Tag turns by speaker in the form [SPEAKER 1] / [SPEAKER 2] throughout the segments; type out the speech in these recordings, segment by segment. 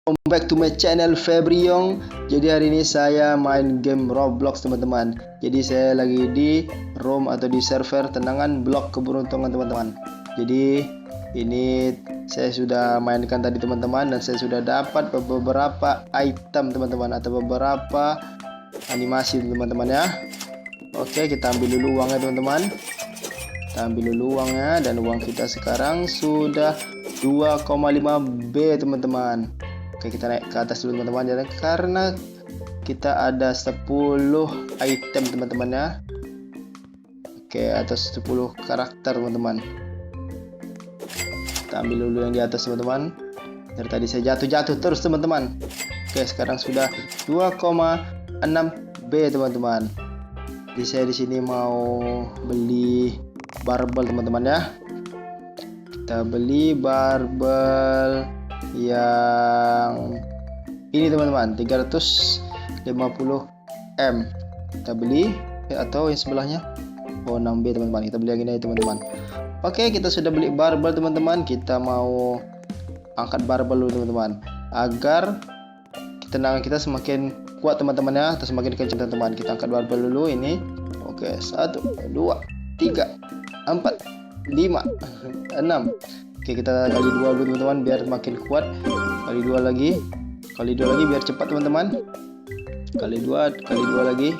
[SPEAKER 1] Welcome back to my channel Febriong. Jadi hari ini saya main game Roblox teman-teman. Jadi saya lagi di room atau di server tendangan blok keberuntungan teman-teman. Jadi ini saya sudah mainkan tadi teman-teman, dan saya sudah dapat beberapa item teman-teman, atau beberapa animasi teman-teman ya. Oke, kita ambil dulu uangnya teman-teman. Kita ambil dulu uangnya, dan uang kita sekarang sudah 2,5 B teman-teman. Oke, kita naik ke atas dulu teman-teman, karena kita ada 10 item teman-teman ya. Oke, atas 10 karakter teman-teman. Kita ambil dulu yang di atas teman-teman. Dari tadi saya jatuh terus teman-teman. Oke, sekarang sudah 2,6 B teman-teman. Jadi saya di sini mau beli barbel teman-teman ya. Kita beli barbel yang ini teman-teman, 350 M kita beli, atau yang sebelahnya 6 B teman-teman. Kita beli yang ini teman-teman. Oke, kita sudah beli barbel teman-teman. Kita mau angkat barbel dulu teman-teman, agar tendangan kita semakin kuat teman-teman ya, atau semakin kencang teman-teman. Kita angkat barbel dulu ini. Oke, 1 2 3 4 5 6. Oke, kita kali 2 dulu teman-teman biar makin kuat. Kali 2 lagi biar cepat teman-teman. Kali 2 lagi.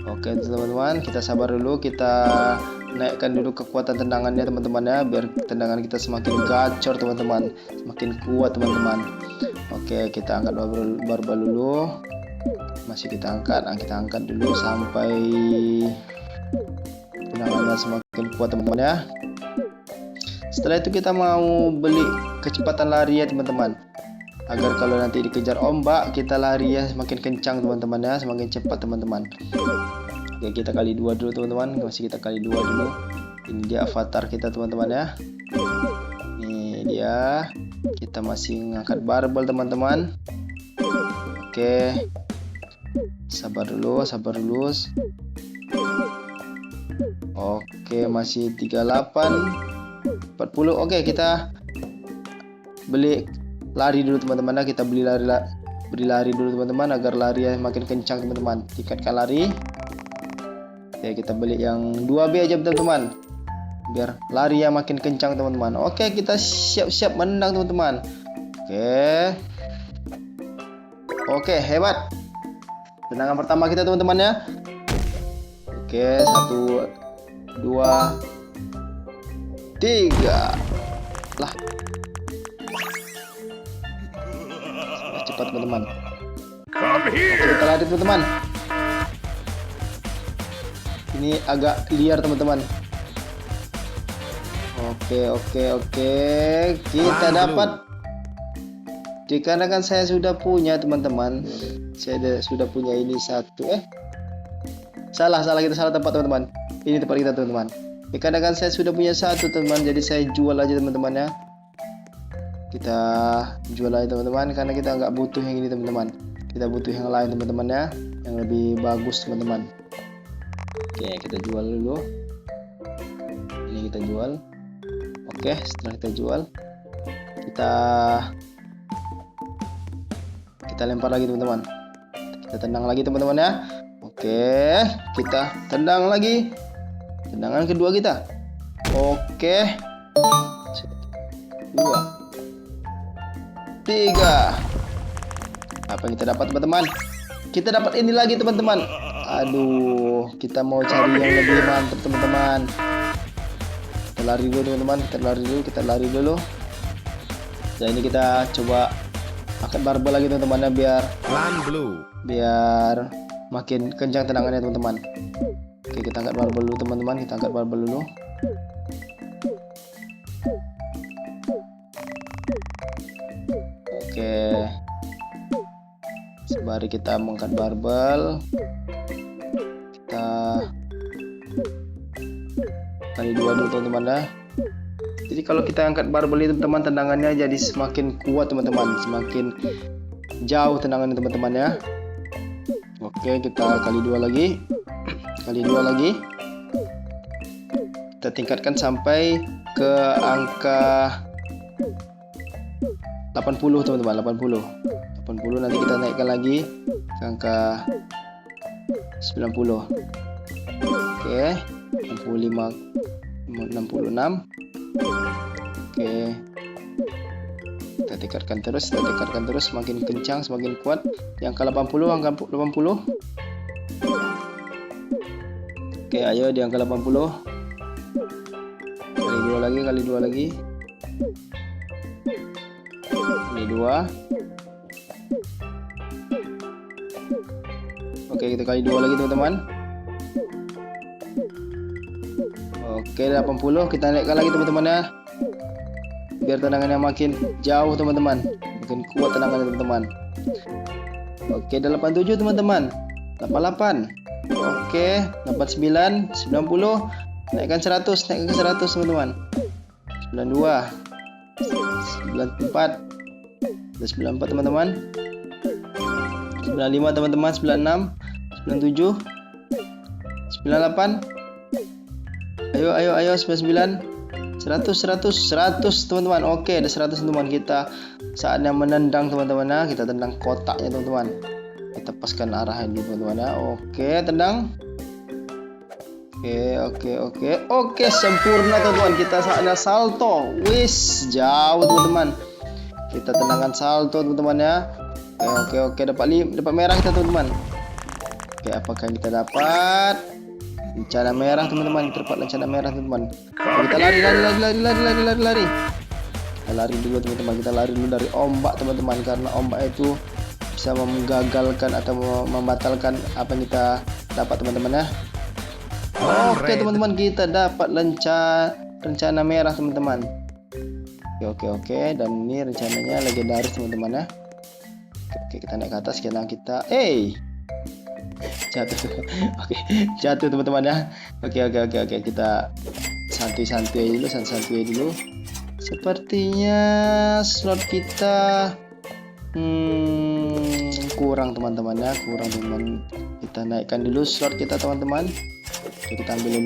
[SPEAKER 1] Oke teman-teman, kita sabar dulu, kita naikkan dulu kekuatan tendangannya teman-teman ya, biar tendangan kita semakin gacor teman-teman, semakin kuat teman-teman. Oke, kita angkat barbel dulu. Masih kita angkat dulu sampai tendangannya semakin kuat teman-teman ya. Setelah itu kita mau beli kecepatan lari ya teman-teman, agar kalau nanti dikejar ombak kita lari ya semakin kencang teman-teman ya, semakin cepat teman-teman. Oke, kita kali 2 dulu teman-teman. Masih kita kali 2 dulu. Ini dia avatar kita teman-teman ya. Ini dia. Kita masih ngangkat barbel teman-teman. Oke, sabar dulu. Oke, masih 38 40. Oke, kita beli lari dulu teman-teman. Kita beli lari dulu teman-teman, agar lari makin kencang teman-teman. Tingkatkan lari. Oke, kita beli yang 2B aja teman-teman, biar lari yang makin kencang teman-teman. Oke, kita siap-siap menang teman-teman. Oke, hebat. Tendangan pertama kita teman-teman ya. Oke, 1 2 3. Lah, cepat teman-teman. Oke, kita lari teman-teman. Ini agak liar teman-teman. Oke. Kita dapat. Dikarenakan saya sudah punya teman-teman. Saya sudah punya ini satu. Salah, kita salah tempat teman-teman. Ini tempat kita teman-teman. Dikarenakan saya sudah punya satu teman, jadi saya jual aja teman-teman ya. Kita jual aja teman-teman, karena kita nggak butuh yang ini teman-teman. Kita butuh yang lain teman-teman ya, yang lebih bagus teman-teman. Oke, kita jual dulu. Ini kita jual. Oke, setelah kita jual, kita lempar lagi teman-teman. Kita tendang lagi teman-teman ya. Oke, kita tendang lagi. Tendangan kedua kita. Oke, 2 3. Apa yang kita dapat teman-teman? Kita dapat ini lagi teman-teman. Aduh, kita mau cari yang lebih mantap teman-teman. Kita lari dulu teman-teman. Kita lari dulu. Dan ini kita coba angkat barbel lagi teman-teman, biar makin kencang tendangannya teman-teman. Oke, kita angkat barbel dulu teman-teman. Oke, sembari kita mengangkat barbel, kita kali 2 dulu teman-teman ya. Jadi kalau kita angkat barbel ini teman-teman, tendangannya jadi semakin kuat teman-teman, semakin jauh tendangannya teman-teman ya. Oke, kita kali 2 lagi. Kita tingkatkan sampai ke angka 80 teman-teman, 80. Nanti kita naikkan lagi ke angka 90. Oke, 65, 66. Oke. Kita tingkatkan terus, semakin kencang, semakin kuat. Yang ke 80, angka 80. Oke, ayo di angka 80. Kali dua lagi. Kali 2. Oke, kita kali 2 lagi teman-teman. Oke, 80. Kita naikkan lagi teman-teman ya. Biar tendangannya makin jauh teman-teman, makin kuat tendangannya teman-teman. Oke, 87 teman-teman. 88. Oke, 89, 90. Naikkan 100 teman-teman. 92, 94, 94 teman-teman. 95 teman-teman, 96, 97, 98. Ayo 99, 100 teman-teman. Oke, ada 100 teman-teman. Kita saatnya menendang teman-teman ya. Kita tendang kotaknya teman-teman. Kita paskan arahan ini teman-teman ya. Oke, tendang. Oke, sempurna teman-teman. Kita saatnya salto. Wis, jauh teman-teman. Kita tendangan salto teman-teman ya. Oke, dapat merah kita teman-teman. Oke, apakah yang kita dapat? Rencana merah teman-teman. Kita dapat rencana merah teman-teman. Kita lari. Kita lari dulu teman-teman. Kita lari dulu dari ombak teman-teman, karena ombak itu bisa menggagalkan atau membatalkan apa yang kita dapat teman-teman ya. Oke teman-teman, kita dapat rencana merah teman-teman. Oke, dan ini rencananya legendaris teman-teman ya. Oke, kita naik ke atas. Kita jatuh. Oke, jatuh teman-teman ya. Oke, kita santuy dulu. Sepertinya slot kita kurang teman-teman ya, teman. Kita naikkan dulu slot kita teman-teman. Oke, kita ambil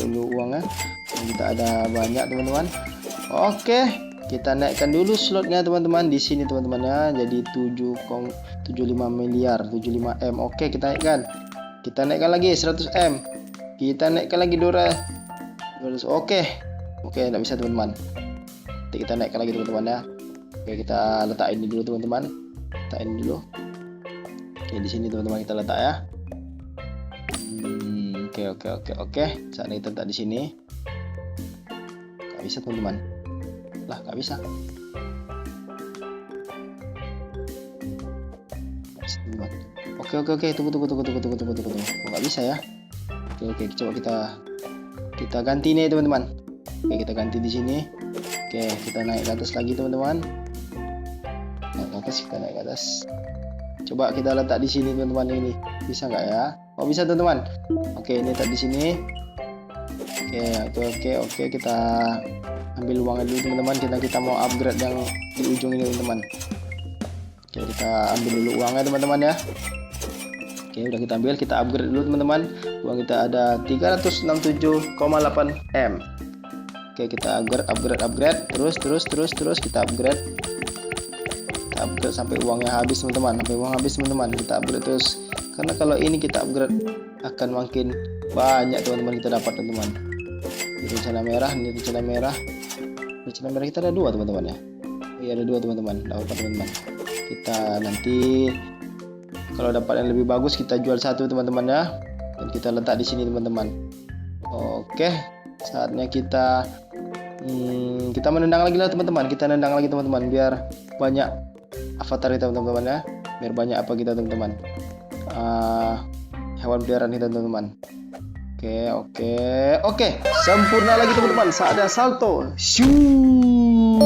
[SPEAKER 1] dulu uangnya. Kita ada banyak teman-teman. Oke, kita naikkan dulu slotnya teman-teman di sini teman-teman ya. Jadi 75 miliar, 75 M. Oke, kita naikkan lagi 100 M. Kita naikkan lagi 200. Oke, enggak bisa teman-teman. Nanti kita naikkan lagi teman-teman ya. Oke, kita letak ini dulu teman-teman. Oke, di sini teman-teman kita letak ya. Oke. Saatnya kita letak di sini. Nggak bisa teman-teman. Nggak bisa. Oke. Tunggu. Nggak bisa ya. Oke. Coba kita ganti nih teman-teman. Oke, kita ganti di sini. Oke, kita naik ke atas lagi teman-teman. Kita naik ke atas. Coba kita letak di sini teman-teman ini. Bisa nggak ya? Oh, bisa teman-teman. Oke, ini letak di sini. Oke, kita ambil uangnya dulu teman-teman. Kita mau upgrade yang di ujung ini teman-teman. Oke, kita ambil dulu uangnya teman-teman ya. Oke, udah kita ambil, kita upgrade dulu teman-teman. Uang kita ada 367,8 M. Oke, kita upgrade terus kita upgrade sampai uangnya habis teman-teman. Kita upgrade terus, karena kalau ini kita upgrade akan makin banyak teman-teman kita dapat teman-teman. Rencana merah kita ada 2 teman-teman ya. Iya, ada 2 teman-teman. Dapat teman-teman. Kita nanti kalau dapat yang lebih bagus kita jual 1 teman-teman ya, dan kita letak di sini teman-teman. Oke, saatnya kita menendang lagi lah teman-teman. Biar banyak avatar kita teman-teman ya. Biar banyak apa kita teman-teman. Hewan peliharaan kita teman-teman. Oke. Sempurna lagi teman-teman. Saatnya salto. Shoo.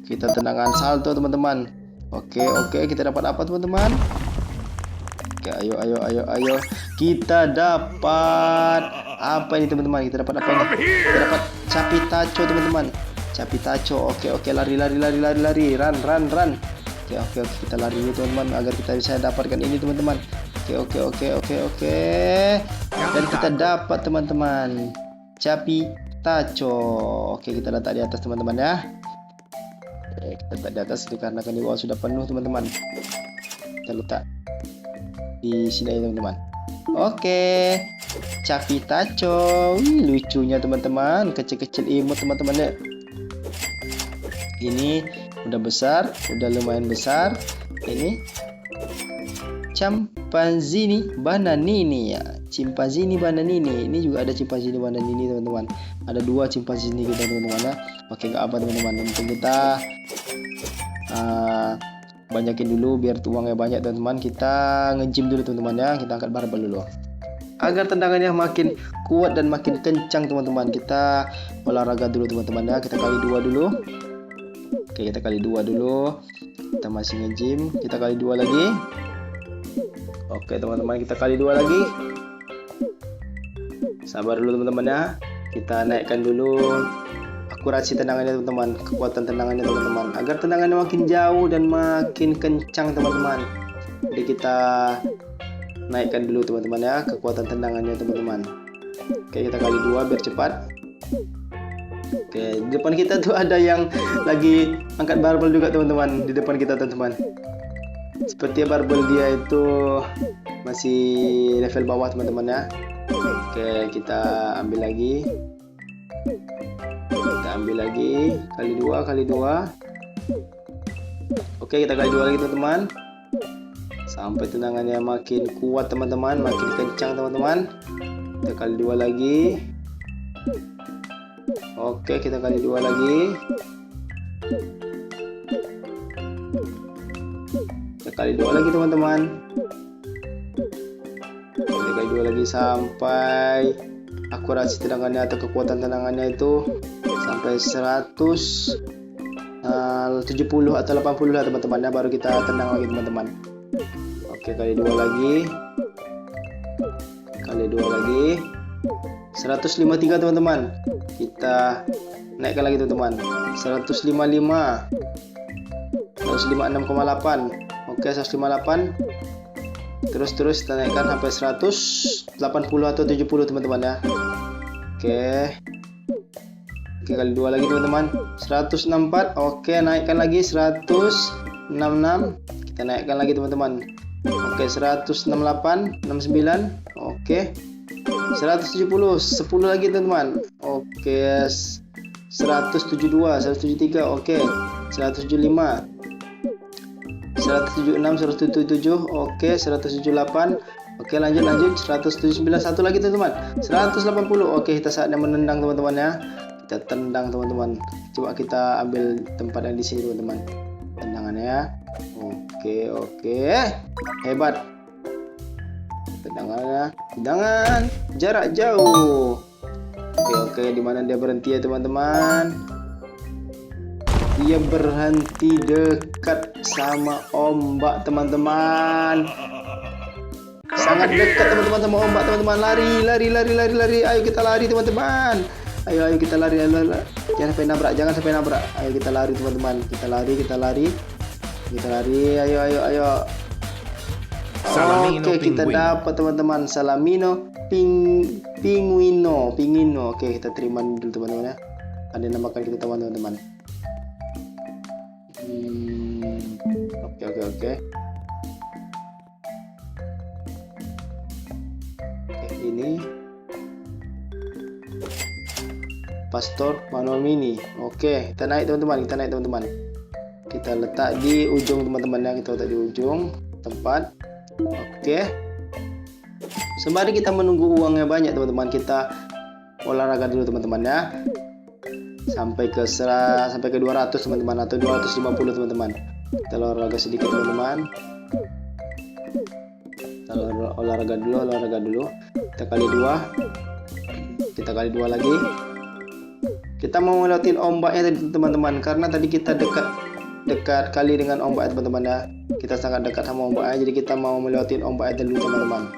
[SPEAKER 1] Kita tendangan salto teman-teman. Oke. Kita dapat apa teman-teman? Oke, ayo. Kita dapat apa ini teman-teman? Kita dapat Capi Taco teman-teman. Oke, lari. Run. Oke, kita lari dulu teman-teman agar kita bisa dapatkan ini teman-teman. Oke. Dan kita dapat teman-teman Capi Taco. Oke, kita letak di atas teman-teman ya. Kita letak di atas dikarenakan di bawah sudah penuh teman-teman. Kita letak di sini teman-teman. Oke, Capitaco. Lucunya teman-teman, kecil-kecil imut teman-teman ya. Ini udah besar, udah lumayan besar. Ini Chimpanzini Bananini ya. Chimpanzini Bananini. Ini juga ada Chimpanzini Bananini teman-teman. Ada 2 Chimpanzini kita teman-teman ya. Oke, nggak apa teman-teman. Untuk kita banyakin dulu biar uangnya banyak teman-teman. Kita nge-gym dulu teman-teman ya. Kita angkat barbel dulu agar tendangannya makin kuat dan makin kencang teman-teman. Kita olahraga dulu teman-teman ya. Kita kali 2 dulu. Oke, kita kali 2 dulu. Kita masih nge-gym. Kita kali 2 lagi. Oke teman-teman, kita kali 2 lagi. Sabar dulu teman-teman ya. Kita naikkan dulu akurasi tendangannya teman-teman, kekuatan tendangannya teman-teman, agar tendangannya makin jauh dan makin kencang teman-teman. Jadi kita naikkan dulu teman-teman ya, kekuatan tendangannya teman-teman. Oke, kita kali 2 biar cepat. Oke, di depan kita tuh ada yang lagi angkat barbel juga teman-teman. Di depan kita teman-teman. Seperti barbel dia itu masih level bawah teman-teman ya. Oke, kita ambil lagi. Kita ambil lagi kali 2. Oke, kita kali 2 lagi teman-teman. Sampai tendangannya makin kuat teman-teman, makin kencang teman-teman. Kita kali 2 lagi. Oke, kita kali 2 lagi. Kita kali 2 lagi teman-teman. Kita kali 2 lagi sampai akurasi tendangannya atau kekuatan tendangannya itu sampai 170 atau 80 lah teman-teman ya, baru kita tendang lagi teman-teman. Oke, kali 2 lagi. Kali 2 lagi. 153 teman-teman. Kita naikkan lagi teman-teman. 155. 156,8. Oke, 158. Terus kita naikkan sampai 180 atau 70 teman-teman ya. Oke, kali 2 lagi teman-teman. 164. Oke, naikkan lagi 166. Kita naikkan lagi teman-teman. Oke, 168, 69. Oke. 170, 10 lagi teman-teman. Oke, 172, 173. Oke, 175. 176, 177. Oke, 178. Oke, lanjut 179, satu lagi teman-teman. 180. Oke, kita saatnya menendang teman-teman ya. Kita tendang teman-teman. Coba kita ambil tempat yang di sini teman-teman. Tendangannya ya. Oke. Hebat. Tendangan jarak jauh. Oke, di mana dia berhenti ya teman-teman? Dia berhenti dekat sama ombak teman-teman. Sangat dekat teman-teman sama ombak teman-teman. Lari. Ayo kita lari teman-teman. Ayo kita lari. Jangan sampai nabrak. Ayo kita lari teman-teman. Kita lari. Ayo. Oke, kita dapat teman-teman Salamino Pinguino. Oke, kita terima dulu teman-teman ya. Ada namakan kita teman-teman. Oke. Ini Pastor Manomini. Oke, kita naik teman-teman. Kita letak di ujung teman-teman ya. Kita letak di ujung tempat. Oke. Sembari kita menunggu uangnya banyak teman-teman, kita olahraga dulu teman-teman ya. Sampai ke 200 teman-teman atau 250 teman-teman. Kita olahraga sedikit teman-teman. Kita olahraga dulu. Kita kali 2 lagi. Kita mau ngelewatin ombaknya teman-teman, karena tadi kita dekat kali dengan ombak teman-teman ya. Kita sangat dekat sama ombaknya, jadi kita mau melewatin ombaknya dulu teman-teman.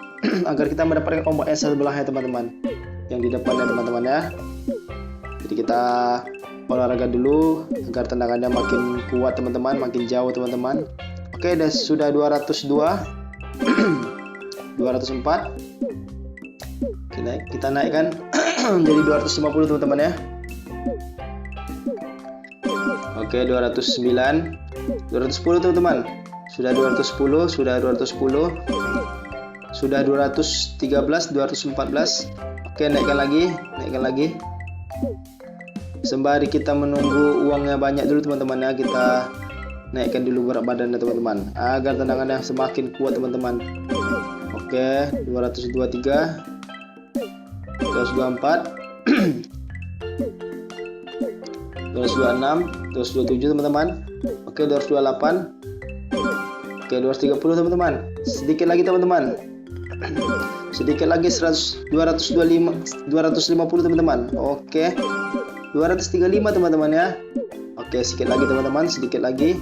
[SPEAKER 1] Agar kita mendapatkan ombaknya sebelahnya teman-teman, yang di depannya teman-teman ya. Jadi kita olahraga dulu agar tendangannya makin kuat teman-teman, makin jauh teman-teman. Oke, sudah 202. 204. Kita naikkan jadi 250 teman-teman ya. Oke, 209, 210 teman-teman. Sudah 210, sudah 210, sudah 213, 214. Oke, naikkan lagi, naikkan lagi. Sembari kita menunggu uangnya banyak dulu teman-teman ya, kita naikkan dulu berat badannya teman-teman, agar tendangannya semakin kuat teman-teman. Oke, 223, 224, 226, 227 teman-teman. Oke, 228. Oke, 230 teman-teman. Sedikit lagi teman-teman. Sedikit lagi 100, 225, 250 teman-teman. Oke. 235 teman-teman ya. Oke, sedikit lagi teman-teman, sedikit lagi.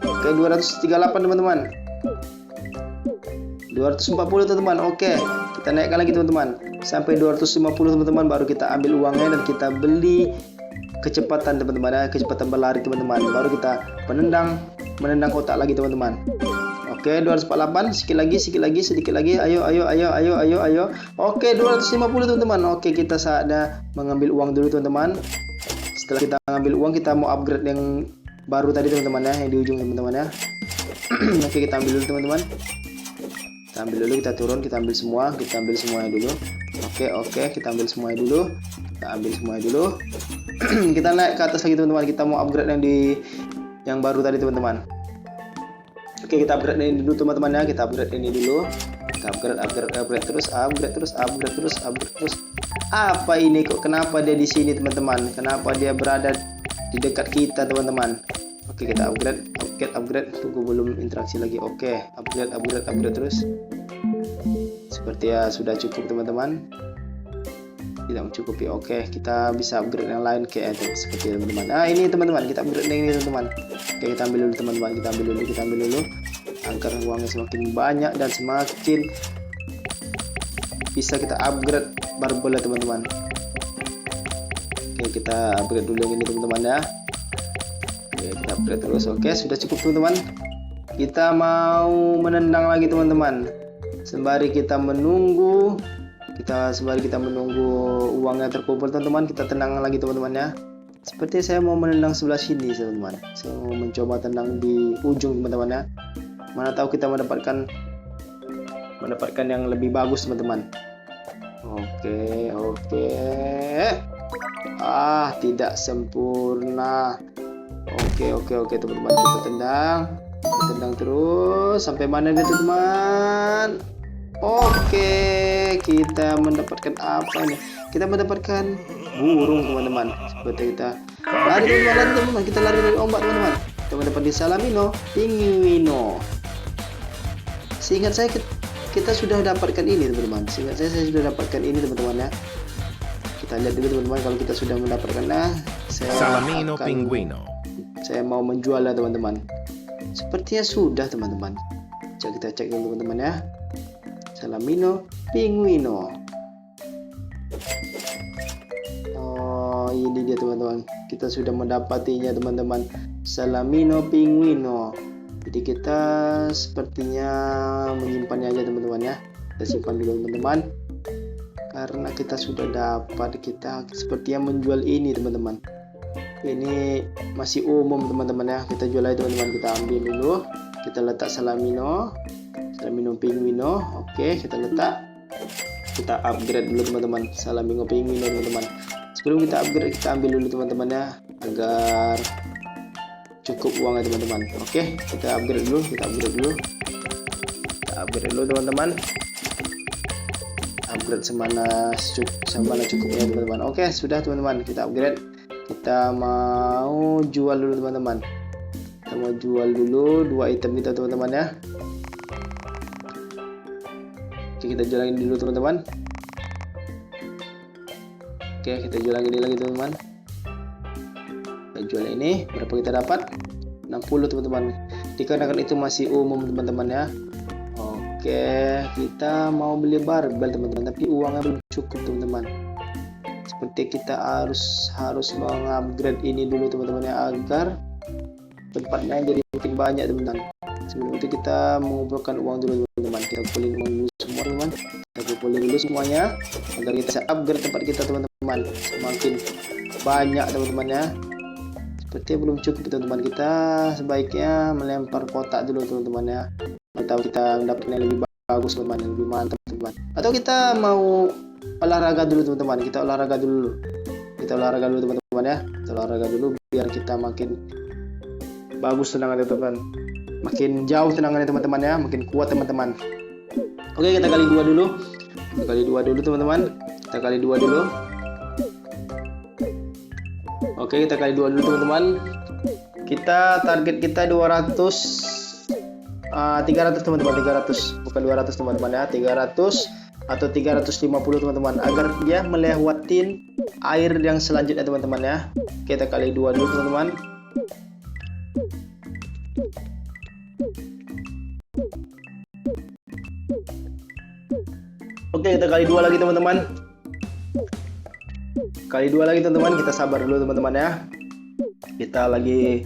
[SPEAKER 1] Oke, 238 teman-teman. 240 teman-teman. Oke, kita naikkan lagi teman-teman sampai 250 teman-teman, baru kita ambil uangnya dan kita beli kecepatan teman-teman ya, kecepatan berlari teman-teman, baru kita menendang kotak lagi teman-teman. Oke, 248, sedikit lagi, sedikit lagi. Ayo. Oke, 250 teman-teman. Oke, kita saatnya mengambil uang dulu teman-teman. Setelah kita mengambil uang, kita mau upgrade yang baru tadi teman-teman ya, yang di ujung teman-teman ya. Oke, kita ambil dulu teman-teman. Kita ambil dulu, kita turun, kita ambil semuanya dulu. Oke, kita ambil semuanya dulu. Kita naik ke atas lagi teman-teman. Kita mau upgrade yang baru tadi teman-teman. Oke, kita upgrade ini dulu teman-teman ya. Kita upgrade ini dulu. Kita upgrade terus. Apa ini kok? Kenapa dia di sini teman-teman? Kenapa dia berada di dekat kita teman-teman? Oke, kita upgrade. Tunggu, belum interaksi lagi. Oke, upgrade terus. Seperti ya sudah cukup teman-teman. Tidak mencukupi. Oke, kita bisa upgrade yang lain kayak seperti teman-teman. Nah, ini teman-teman, kita upgrade yang ini teman-teman. Oke, kita ambil dulu teman-teman, kita ambil dulu agar uangnya semakin banyak dan semakin bisa kita upgrade barbel ya teman-teman. Oke, kita upgrade dulu yang ini teman-teman ya. Oke, kita upgrade terus. Oke, sudah cukup teman-teman. Kita mau menendang lagi teman-teman. Sembari kita menunggu uangnya terkumpul teman-teman, kita tendang lagi teman-teman ya. Seperti saya mau menendang sebelah sini teman-teman. Saya mau mencoba tendang di ujung teman-teman ya. Mana tahu kita mendapatkan yang lebih bagus teman-teman. Oke. Tidak sempurna. Oke teman-teman, kita tendang terus sampai mana dia teman-teman. Oke, kita mendapatkan apa nih? Kita mendapatkan burung teman-teman. Seperti kita lari teman-teman, kita lari dari ombak teman-teman. Kita mendapat di Salamino Pinguino. Seingat saya kita sudah dapatkan ini teman-teman. Saya sudah dapatkan ini teman-teman ya. Kita lihat dulu teman-teman, kalau kita sudah mendapatkannya, Salamino Pinguino. Saya mau menjualnya teman-teman. Sepertinya sudah teman-teman. Kita cek dulu teman-teman ya. Salamino Pinguino. Oh, ini dia teman-teman. Kita sudah mendapatinya teman-teman. Salamino Pinguino. Jadi kita sepertinya menyimpannya aja teman-teman ya. Kita simpan dulu teman-teman. Karena kita sudah dapat, kita sepertinya menjual ini teman-teman. Ini masih umum teman-teman ya. Kita jual aja teman-teman. Kita ambil dulu. Kita letak Salamino Pinguino. Oke, kita letak. Kita upgrade dulu teman-teman. Salamino Pinguino teman-teman. Sebelum kita upgrade, kita ambil dulu teman-teman ya, agar cukup uangnya teman-teman. Oke, kita upgrade dulu. Kita upgrade dulu teman-teman. Upgrade semana cukupnya teman-teman. Oke, sudah teman-teman, kita upgrade. Kita mau jual dulu teman-teman. Kita mau jual dulu 2 item kita teman-teman ya. Oke, kita jual lagi dulu teman-teman. Oke, kita jual lagi teman-teman. Kita jual ini, berapa kita dapat? 60 teman-teman. Dikarenakan itu masih umum teman-teman ya. Oke, kita mau beli barbel teman-teman, tapi uangnya belum cukup teman-teman. Seperti kita harus mengupgrade ini dulu teman-teman ya, agar tempatnya jadi makin banyak teman-teman. Sebelum itu kita mengumpulkan uang dulu teman-teman. Kita kumpulin uang dulu semua teman-teman. Kita kumpulin dulu semuanya agar kita bisa upgrade tempat kita teman-teman. Semakin banyak teman-teman ya. Sepertinya belum cukup teman-teman. Kita sebaiknya melempar kotak dulu teman-teman ya, atau kita mendapatkan yang lebih bagus teman-teman, yang lebih mantap teman-teman. Atau kita mau olahraga dulu teman-teman. Kita olahraga dulu teman-teman ya. Kita olahraga dulu biar kita makin bagus tendangannya teman-teman, makin jauh tendangannya teman-teman ya, makin kuat teman-teman. Oke, kita kali dua dulu. Kita kali dua dulu teman-teman. Kita kali dua dulu. Oke, kita kali dua dulu teman-teman. Kita target kita 300 teman-teman, 300 bukan 200 teman-teman ya, 300 atau 350 teman-teman, agar dia melewatin air yang selanjutnya teman-teman ya. Oke, kita kali dua dulu teman-teman. Oke, kita kali dua lagi teman-teman. Kali dua lagi teman-teman, kita sabar dulu teman-teman ya. Kita lagi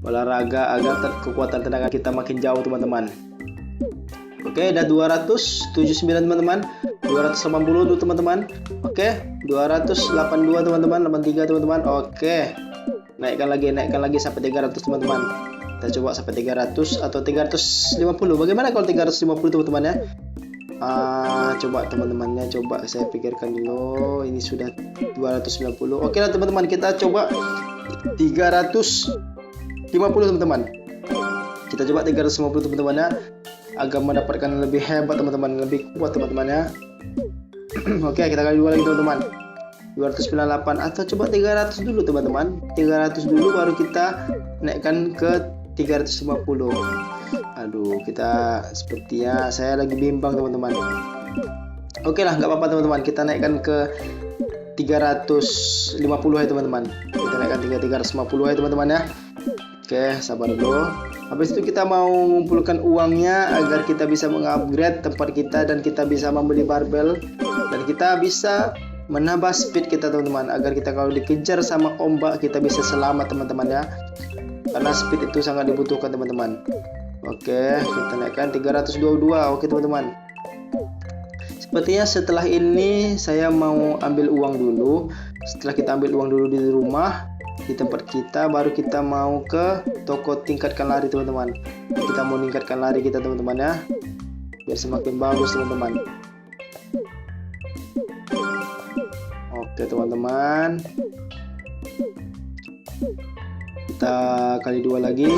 [SPEAKER 1] olahraga agar kekuatan tendangan kita makin jauh teman-teman. Oke, ada 279 teman-teman, 280 dulu teman-teman. Oke, 282 teman-teman, 83 teman-teman. Oke, naikkan lagi sampai 300 teman-teman. Kita coba sampai 300 atau 350. Bagaimana kalau 350 teman-teman ya? Coba teman-temannya, coba saya pikirkan dulu. Ini sudah 290. Oke lah teman-teman, kita coba 350 teman-teman. Kita coba 350 teman-teman ya, agar mendapatkan lebih hebat teman-teman, lebih kuat teman-teman ya. Oke, kita kali dua lagi teman-teman. 298 atau coba 300 dulu teman-teman. 300 dulu baru kita naikkan ke 350. Aduh, kita sepertinya saya lagi bimbang teman-teman. Oke lah, nggak apa-apa teman-teman. Kita naikkan ke 350 ya teman-teman. Kita naikkan 350 ya teman-teman ya. Oke, sabar dulu. Habis itu kita mau mengumpulkan uangnya agar kita bisa mengupgrade tempat kita dan kita bisa membeli barbel dan kita bisa menambah speed kita teman-teman, agar kita kalau dikejar sama ombak kita bisa selamat teman-teman ya. Karena speed itu sangat dibutuhkan teman-teman. Oke, kita naikkan 322. Oke teman-teman. Sepertinya setelah ini saya mau ambil uang dulu. Setelah kita ambil uang dulu di rumah, di tempat kita, baru kita mau ke toko tingkatkan lari teman-teman. Kita mau meningkatkan lari kita teman-teman ya, biar semakin bagus teman-teman. Oke teman-teman, kita kali dua lagi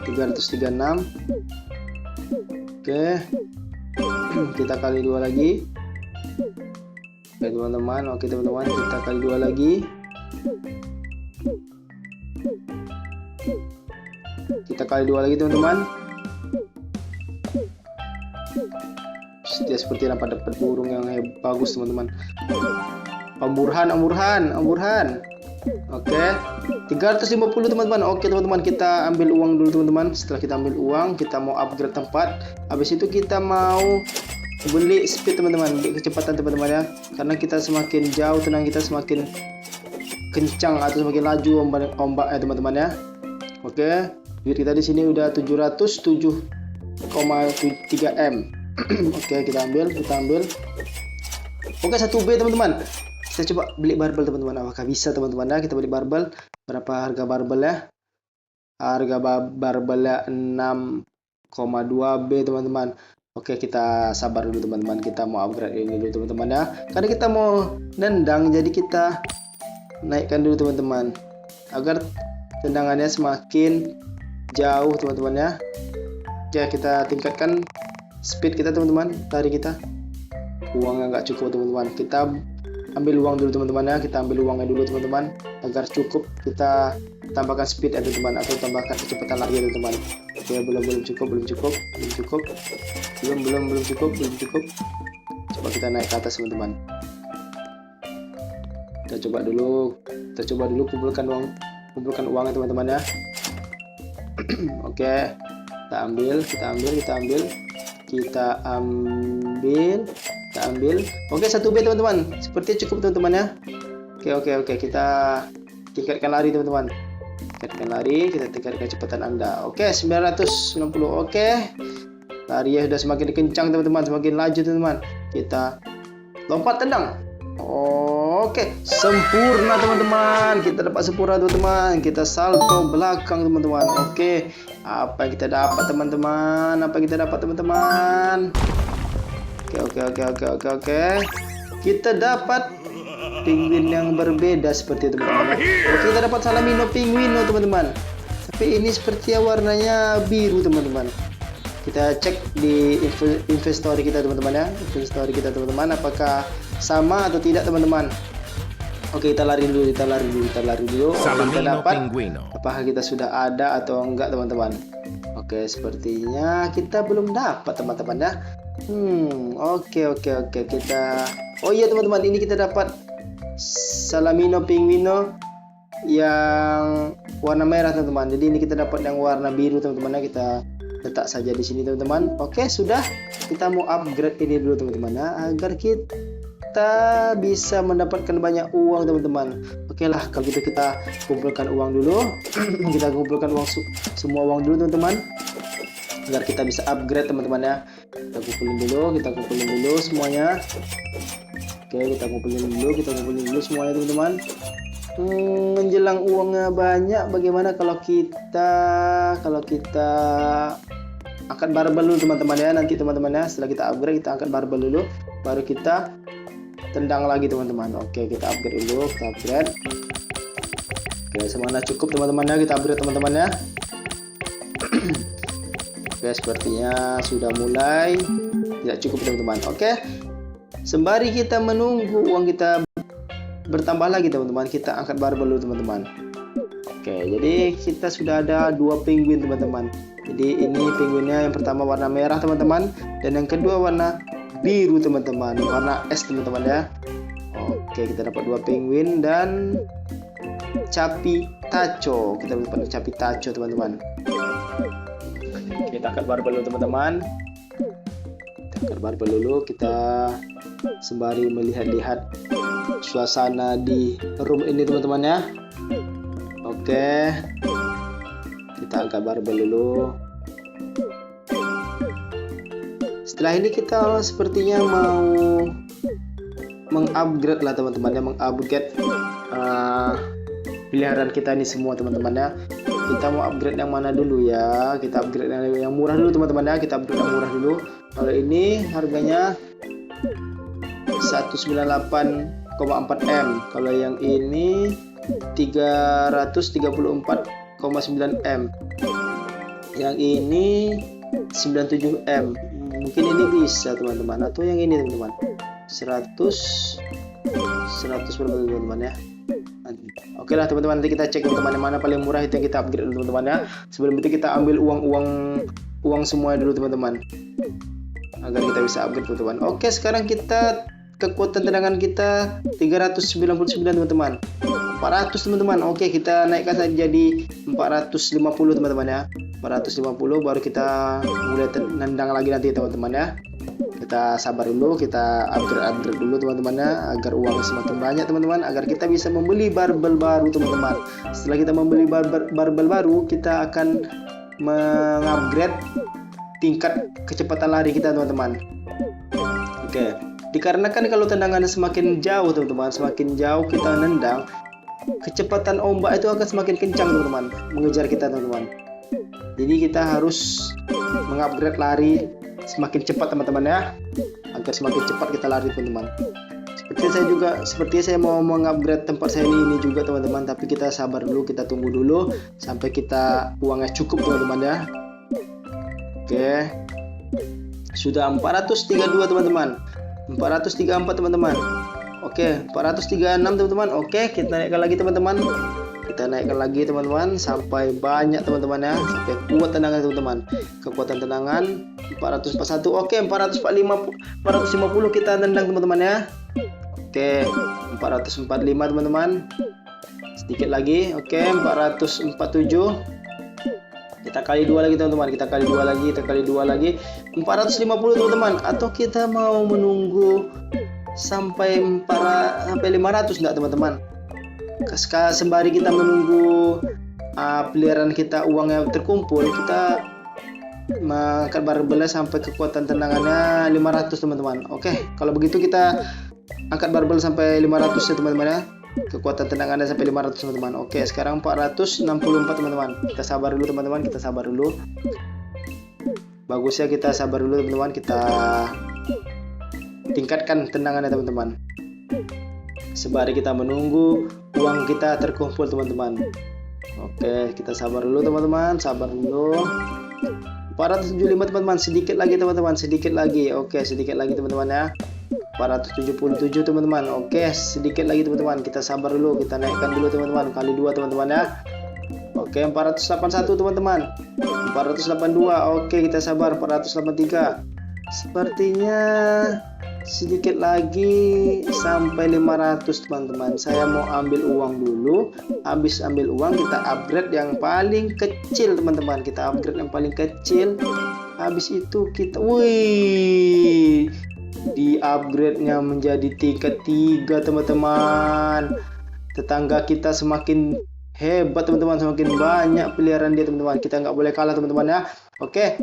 [SPEAKER 1] 336. Oke, kita kali dua lagi. Oke teman-teman, oke teman-teman, kita kali dua lagi. Kita kali dua lagi teman-teman. Dia seperti dapat burung yang bagus teman-teman. Amburhan. Oke, 350 teman-teman. Oke teman-teman, kita ambil uang dulu teman-teman. Setelah kita ambil uang, kita mau upgrade tempat. Habis itu kita mau beli speed teman-teman, beli kecepatan teman-teman ya. Karena kita semakin jauh tenang kita semakin kencang atau semakin laju ombak ya teman-teman ya. Oke, duit kita di sini udah 707,3 M. Oke, kita ambil. Oke, 1B teman-teman. Kita coba beli barbel teman-teman. Apakah bisa teman-teman ya? Kita beli barbel. Berapa harga barbel ya? Harga barbelnya 6,2 B teman-teman. Oke, kita sabar dulu teman-teman. Kita mau upgrade ini dulu teman-teman ya. Karena kita mau nendang, jadi kita naikkan dulu teman-teman, agar tendangannya semakin jauh teman-teman ya. Oke, kita tingkatkan speed kita teman-teman, lari kita. Uangnya nggak cukup teman-teman, kita ambil uang dulu teman-teman ya. Kita ambil uangnya dulu teman-teman, agar cukup kita tambahkan speed ya teman-teman, atau tambahkan kecepatan lari ya teman-teman. Oke, belum cukup. Coba kita naik ke atas teman-teman. Kita coba dulu kumpulkan uangnya teman-teman ya. Oke, kita ambil. Oke, 1B teman-teman. Sepertinya cukup teman-teman ya. Oke, kita tingkatkan lari teman-teman. Kita tingkatkan kecepatan Anda. Oke, 990. Oke, lari ya sudah semakin kencang teman-teman, semakin laju teman-teman. Kita lompat tendang. Oke, sempurna teman-teman. Kita dapat sempurna teman-teman. Kita salto belakang teman-teman. Oke, apa yang kita dapat teman-teman? Apa yang kita dapat teman-teman? Oke. Kita dapat penguin yang berbeda seperti itu teman-teman. Oke, kita dapat Salamino penguino teman-teman. Tapi ini seperti warnanya biru teman-teman. Kita cek di inventory kita teman-teman ya. Inventory kita teman-teman, apakah sama atau tidak teman-teman. Oke, kita lari dulu. Kita lari dulu. Kita dapat apakah kita sudah ada atau enggak teman-teman. Oke, sepertinya kita belum dapat teman-teman ya. Oke. Kita iya teman-teman, ini kita dapat Salamino penguino yang warna merah teman-teman. Jadi ini kita dapat yang warna biru teman-teman ya. Kita letak saja di sini teman-teman. Oke, sudah. Kita mau upgrade ini dulu teman-teman ya, agar kita bisa mendapatkan banyak uang teman-teman. Oke lah, kalau gitu kita kumpulkan uang dulu. Kita kumpulkan semua uang dulu teman-teman, agar kita bisa upgrade teman-teman ya. Kita kumpulin dulu semuanya. Oke, kita kumpulin dulu semuanya teman-teman. Menjelang uangnya banyak, bagaimana kalau kita angkat barbel dulu teman-teman ya. Nanti teman-teman ya, setelah kita upgrade, kita angkat barbel dulu, baru kita tendang lagi teman-teman. Oke, kita upgrade dulu. Oke, semuanya cukup teman-teman ya. Kita upgrade teman-teman ya. Oke, sepertinya sudah mulai tidak cukup teman-teman. Oke, sembari kita menunggu uang kita bertambah lagi teman-teman, kita angkat barbel dulu teman-teman. Oke, jadi kita sudah ada 2 penguin teman-teman. Jadi ini penguinnya yang pertama warna merah teman-teman, dan yang kedua warna biru teman-teman, warna es teman-teman ya. Oke, kita dapat 2 penguin dan capi taco. Kita dapat capi taco teman-teman. Kita angkat barbel dulu teman-teman. Kita sembari melihat-lihat suasana di room ini teman-teman ya. Oke, kita angkat barbel dulu. Setelah ini kita sepertinya mau mengupgrade lah teman-teman ya, mengupgrade peliharaan kita ini semua teman-teman ya. Kita mau upgrade yang mana dulu ya? Kita upgrade yang murah dulu teman-teman ya. Kita upgrade yang murah dulu. Kalau ini harganya 198,4 M. Kalau yang ini 334,9 M. Yang ini 97 M. Mungkin ini bisa teman-teman, atau yang ini teman-teman 100 berapa teman-teman ya. Oke lah teman-teman, nanti kita cek teman-teman yang mana paling murah, itu yang kita upgrade dulu teman-teman ya. Sebelum itu kita ambil uang semua dulu teman-teman, agar kita bisa upgrade teman-teman. Oke, sekarang kita kekuatan tendangan kita 399 teman-teman. 400 teman-teman. Oke, kita naikkan saja jadi 450 teman-teman ya. 450 baru kita mulai nendang lagi nanti teman-teman ya. Kita sabar dulu, kita upgrade dulu teman-teman ya, agar uangnya semakin banyak teman-teman, agar kita bisa membeli barbel baru teman-teman. Setelah kita membeli barbel baru, kita akan mengupgrade tingkat kecepatan lari kita teman-teman. Oke, dikarenakan kalau tendangannya semakin jauh teman-teman, semakin jauh kita nendang, kecepatan ombak itu akan semakin kencang teman-teman, mengejar kita teman-teman. Jadi kita harus mengupgrade lari semakin cepat teman-teman ya, agar semakin cepat kita lari teman-teman. Seperti saya mau mengupgrade tempat saya ini juga teman-teman, tapi kita sabar dulu, kita tunggu dulu sampai kita uangnya cukup teman-teman ya. Oke, sudah 432 teman-teman, 434 teman-teman. Oke, 436 teman-teman. Oke, kita naikkan lagi teman-teman. Kita naikkan lagi teman-teman sampai banyak teman-teman ya, sampai kuat tendangan teman-teman. Kekuatan tendangan 441. Oke, 450 kita tendang teman-teman ya. Oke, 445 teman-teman. Sedikit lagi. Oke, 447. Kita kali 2 lagi teman-teman. Kita kali 2 lagi. 450 teman-teman. Atau kita mau menunggu sampai 500 enggak teman-teman? Sembari kita menunggu peliharaan kita uangnya terkumpul, kita mengangkat barbelnya sampai kekuatan tendangannya 500 teman-teman. Oke, kalau begitu kita angkat barbel sampai 500 ya teman-teman ya. Kekuatan tendangan Anda sampai 500 teman-teman. Oke, sekarang 464 teman-teman. Kita sabar dulu teman-teman, kita sabar dulu. Bagusnya kita sabar dulu teman-teman, kita tingkatkan tendangannya teman-teman. Sembari kita menunggu uang kita terkumpul teman-teman. Oke, kita sabar dulu teman-teman, sabar dulu. 475 teman-teman, sedikit lagi teman-teman, sedikit lagi. Oke, sedikit lagi teman-teman ya. 477 teman-teman. Oke, sedikit lagi teman-teman. Kita sabar dulu, kita naikkan dulu teman-teman. Kali 2 teman-teman ya. Oke, 481 teman-teman. 482. Oke, kita sabar. 483. Sepertinya sedikit lagi sampai 500 teman-teman. Saya mau ambil uang dulu. Habis ambil uang kita upgrade yang paling kecil teman-teman. Kita upgrade yang paling kecil. Habis itu kita, wih, di upgrade-nya menjadi tingkat 3 teman-teman. Tetangga kita semakin hebat teman-teman, semakin banyak peliharaan dia teman-teman. Kita nggak boleh kalah teman-teman ya. Oke,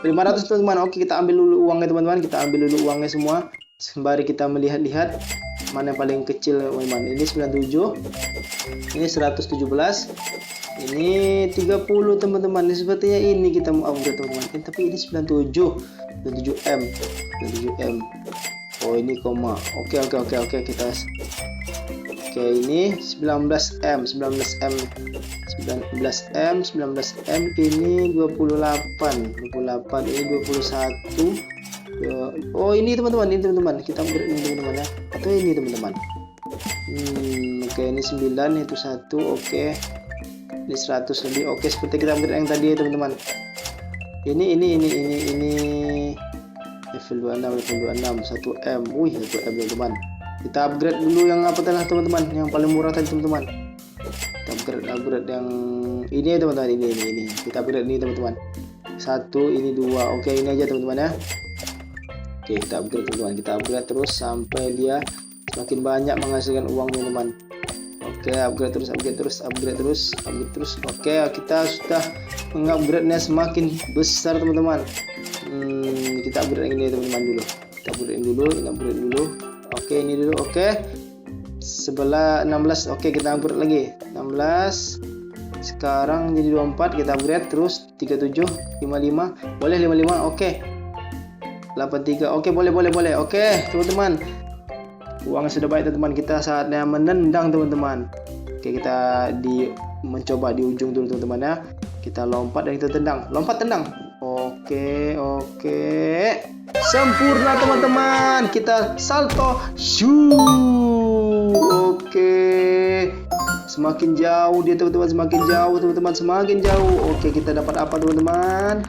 [SPEAKER 1] 500 teman-teman. Oke, kita ambil dulu uangnya teman-teman. Kita ambil dulu uangnya semua. Sembari kita melihat-lihat mana yang paling kecil teman-teman. Ini 97, ini 117, ini 30 teman-teman. Ini sepertinya ini kita mau upgrade teman-teman. Tapi ini 97M. Oh, ini koma. Oke, kita. Oke, ini 19M ini 28 ini 21. Oh, ini teman-teman, kita upgrade ini teman-teman ya. Atau ini teman-teman. Oke, ini 9, itu 1. Oke. Ini 100 lebih. Oke, seperti kita upgrade yang tadi ya teman-teman. Ini level 26 1M. Wih, 1M teman-teman. Kita upgrade dulu yang apa teman-teman, yang paling murah tadi teman-teman. Kita upgrade yang ini ya teman-teman, ini. Kita upgrade ini teman-teman. 1, ini 2. Oke, ini aja teman-teman ya. Oke, kita upgrade teman-teman. Kita upgrade terus sampai dia semakin banyak menghasilkan uang teman-teman. Oke, upgrade terus. Oke, kita sudah mengupgrade-nya semakin besar teman-teman. Kita upgrade yang ini teman-teman dulu. Kita upgrade dulu. Oke, ini dulu. Oke. Sebelah 16. Oke, kita upgrade lagi. 16. Sekarang jadi 24. Kita upgrade terus 37, 55. Boleh 55. Oke. 83. Oke, boleh. Oke, teman-teman. Uangnya sudah baik teman-teman. Kita saatnya menendang teman-teman. Oke, kita mencoba di ujung dulu teman-teman ya. Kita lompat dan kita tendang. Lompat tendang. Oke. Sempurna teman-teman. Kita salto. Shoo. Oke. Semakin jauh dia teman-teman, semakin jauh. Oke, kita dapat apa teman-teman?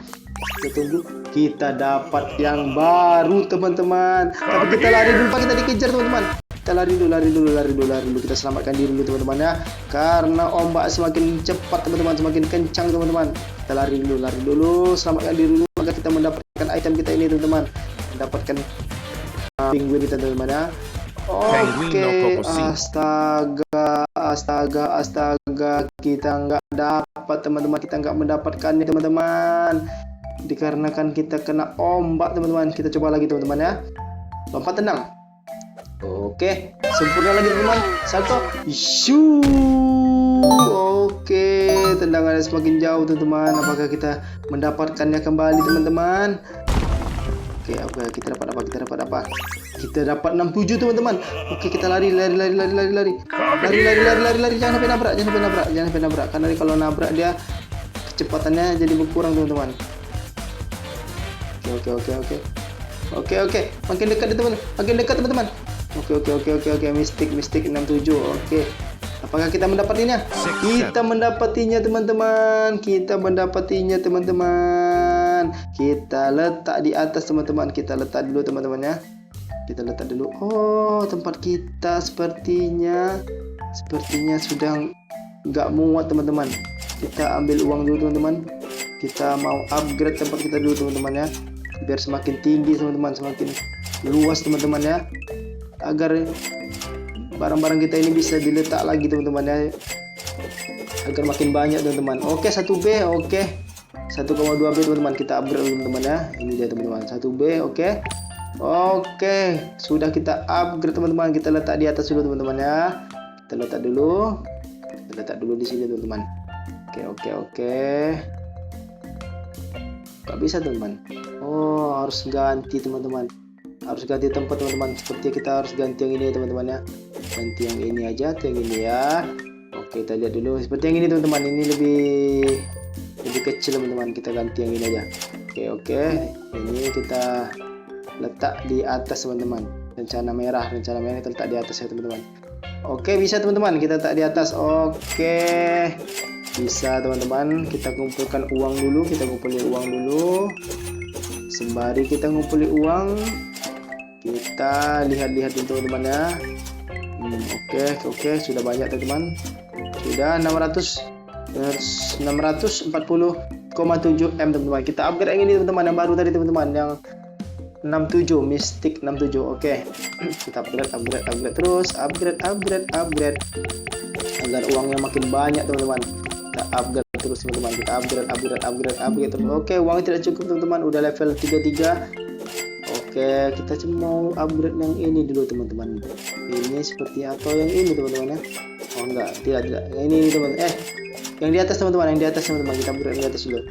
[SPEAKER 1] Kita tunggu. Kita dapat yang baru teman-teman. Tapi kita lari dulu, Pak. Kita dikejar teman-teman. Kita lari dulu. Kita selamatkan diri dulu teman-teman ya. Karena ombak semakin cepat teman-teman, semakin kencang teman-teman. Kita lari dulu, selamatkan diri dulu agar kita mendapatkan item kita ini teman-teman. Mendapatkan penguin kita teman-teman ya. Oke, astaga, kita nggak dapat teman-teman, kita nggak mendapatkannya teman-teman. Dikarenakan kita kena ombak teman-teman. Kita coba lagi teman-teman ya. Lompat tendang. Oke, sempurna lagi teman-teman. Salto. Shoo. Oke, tendangannya semakin jauh teman-teman. Apakah kita mendapatkannya kembali teman-teman? Oke, kita dapat apa? Kita dapat 67 teman-teman. Oke, kita lari. Jangan sampai nabrak. Karena kalau nabrak dia kecepatannya jadi berkurang teman-teman. Oke. Makin dekat teman-teman. Oke. Mistik 67. Oke. Apakah kita mendapatinya? Kita mendapatinya teman-teman. Kita letak di atas teman-teman. Kita letak dulu teman-teman ya. Oh, tempat kita sepertinya sudah nggak muat teman-teman. Kita ambil uang dulu teman-teman. Kita mau upgrade tempat kita dulu teman-teman ya. Biar semakin tinggi teman-teman, semakin luas teman-teman ya. Agar barang-barang kita ini bisa diletak lagi teman-teman ya. Agar makin banyak teman-teman. Oke, 1B. Oke. 1,2B teman-teman. Kita upgrade teman-teman ya. Ini dia teman-teman. 1B. Oke. Oke, sudah kita upgrade teman-teman. Kita letak di atas dulu teman-teman ya. Kita letak dulu di sini teman-teman. Oke. Gak bisa teman-teman. Oh, harus ganti teman-teman. Harus ganti tempat teman-teman. Seperti kita harus ganti yang ini teman-teman ya. Ganti yang ini aja atau yang ini ya. Oke, kita lihat dulu. Seperti yang ini teman-teman. Ini lebih kecil teman-teman. Kita ganti yang ini aja. Oke. Ini kita letak di atas teman-teman. Rencana merah kita letak di atas ya teman-teman. Oke, bisa teman-teman. Kita letak di atas. Oke. Bisa teman-teman. Kita kumpulkan uang dulu. Sembari kita ngumpulin uang, kita lihat-lihat dulu teman-teman ya. Oke, sudah banyak teman-teman. Sudah 640,7 M teman-teman. Kita upgrade yang ini teman-teman, yang baru tadi teman-teman, yang 67 Mystic 67. Oke. Kita upgrade terus, upgrade agar uangnya makin banyak teman-teman. Kita upgrade terus teman-teman, kita upgrade terus. Oke, uangnya tidak cukup teman-teman, udah level 33. Oke, kita cuma mau upgrade yang ini dulu teman-teman. Ini seperti atau yang ini teman-teman ya. Oh enggak, tidak. Yang ini teman-teman. Yang di atas teman-teman, kita upgrade yang di atas dulu.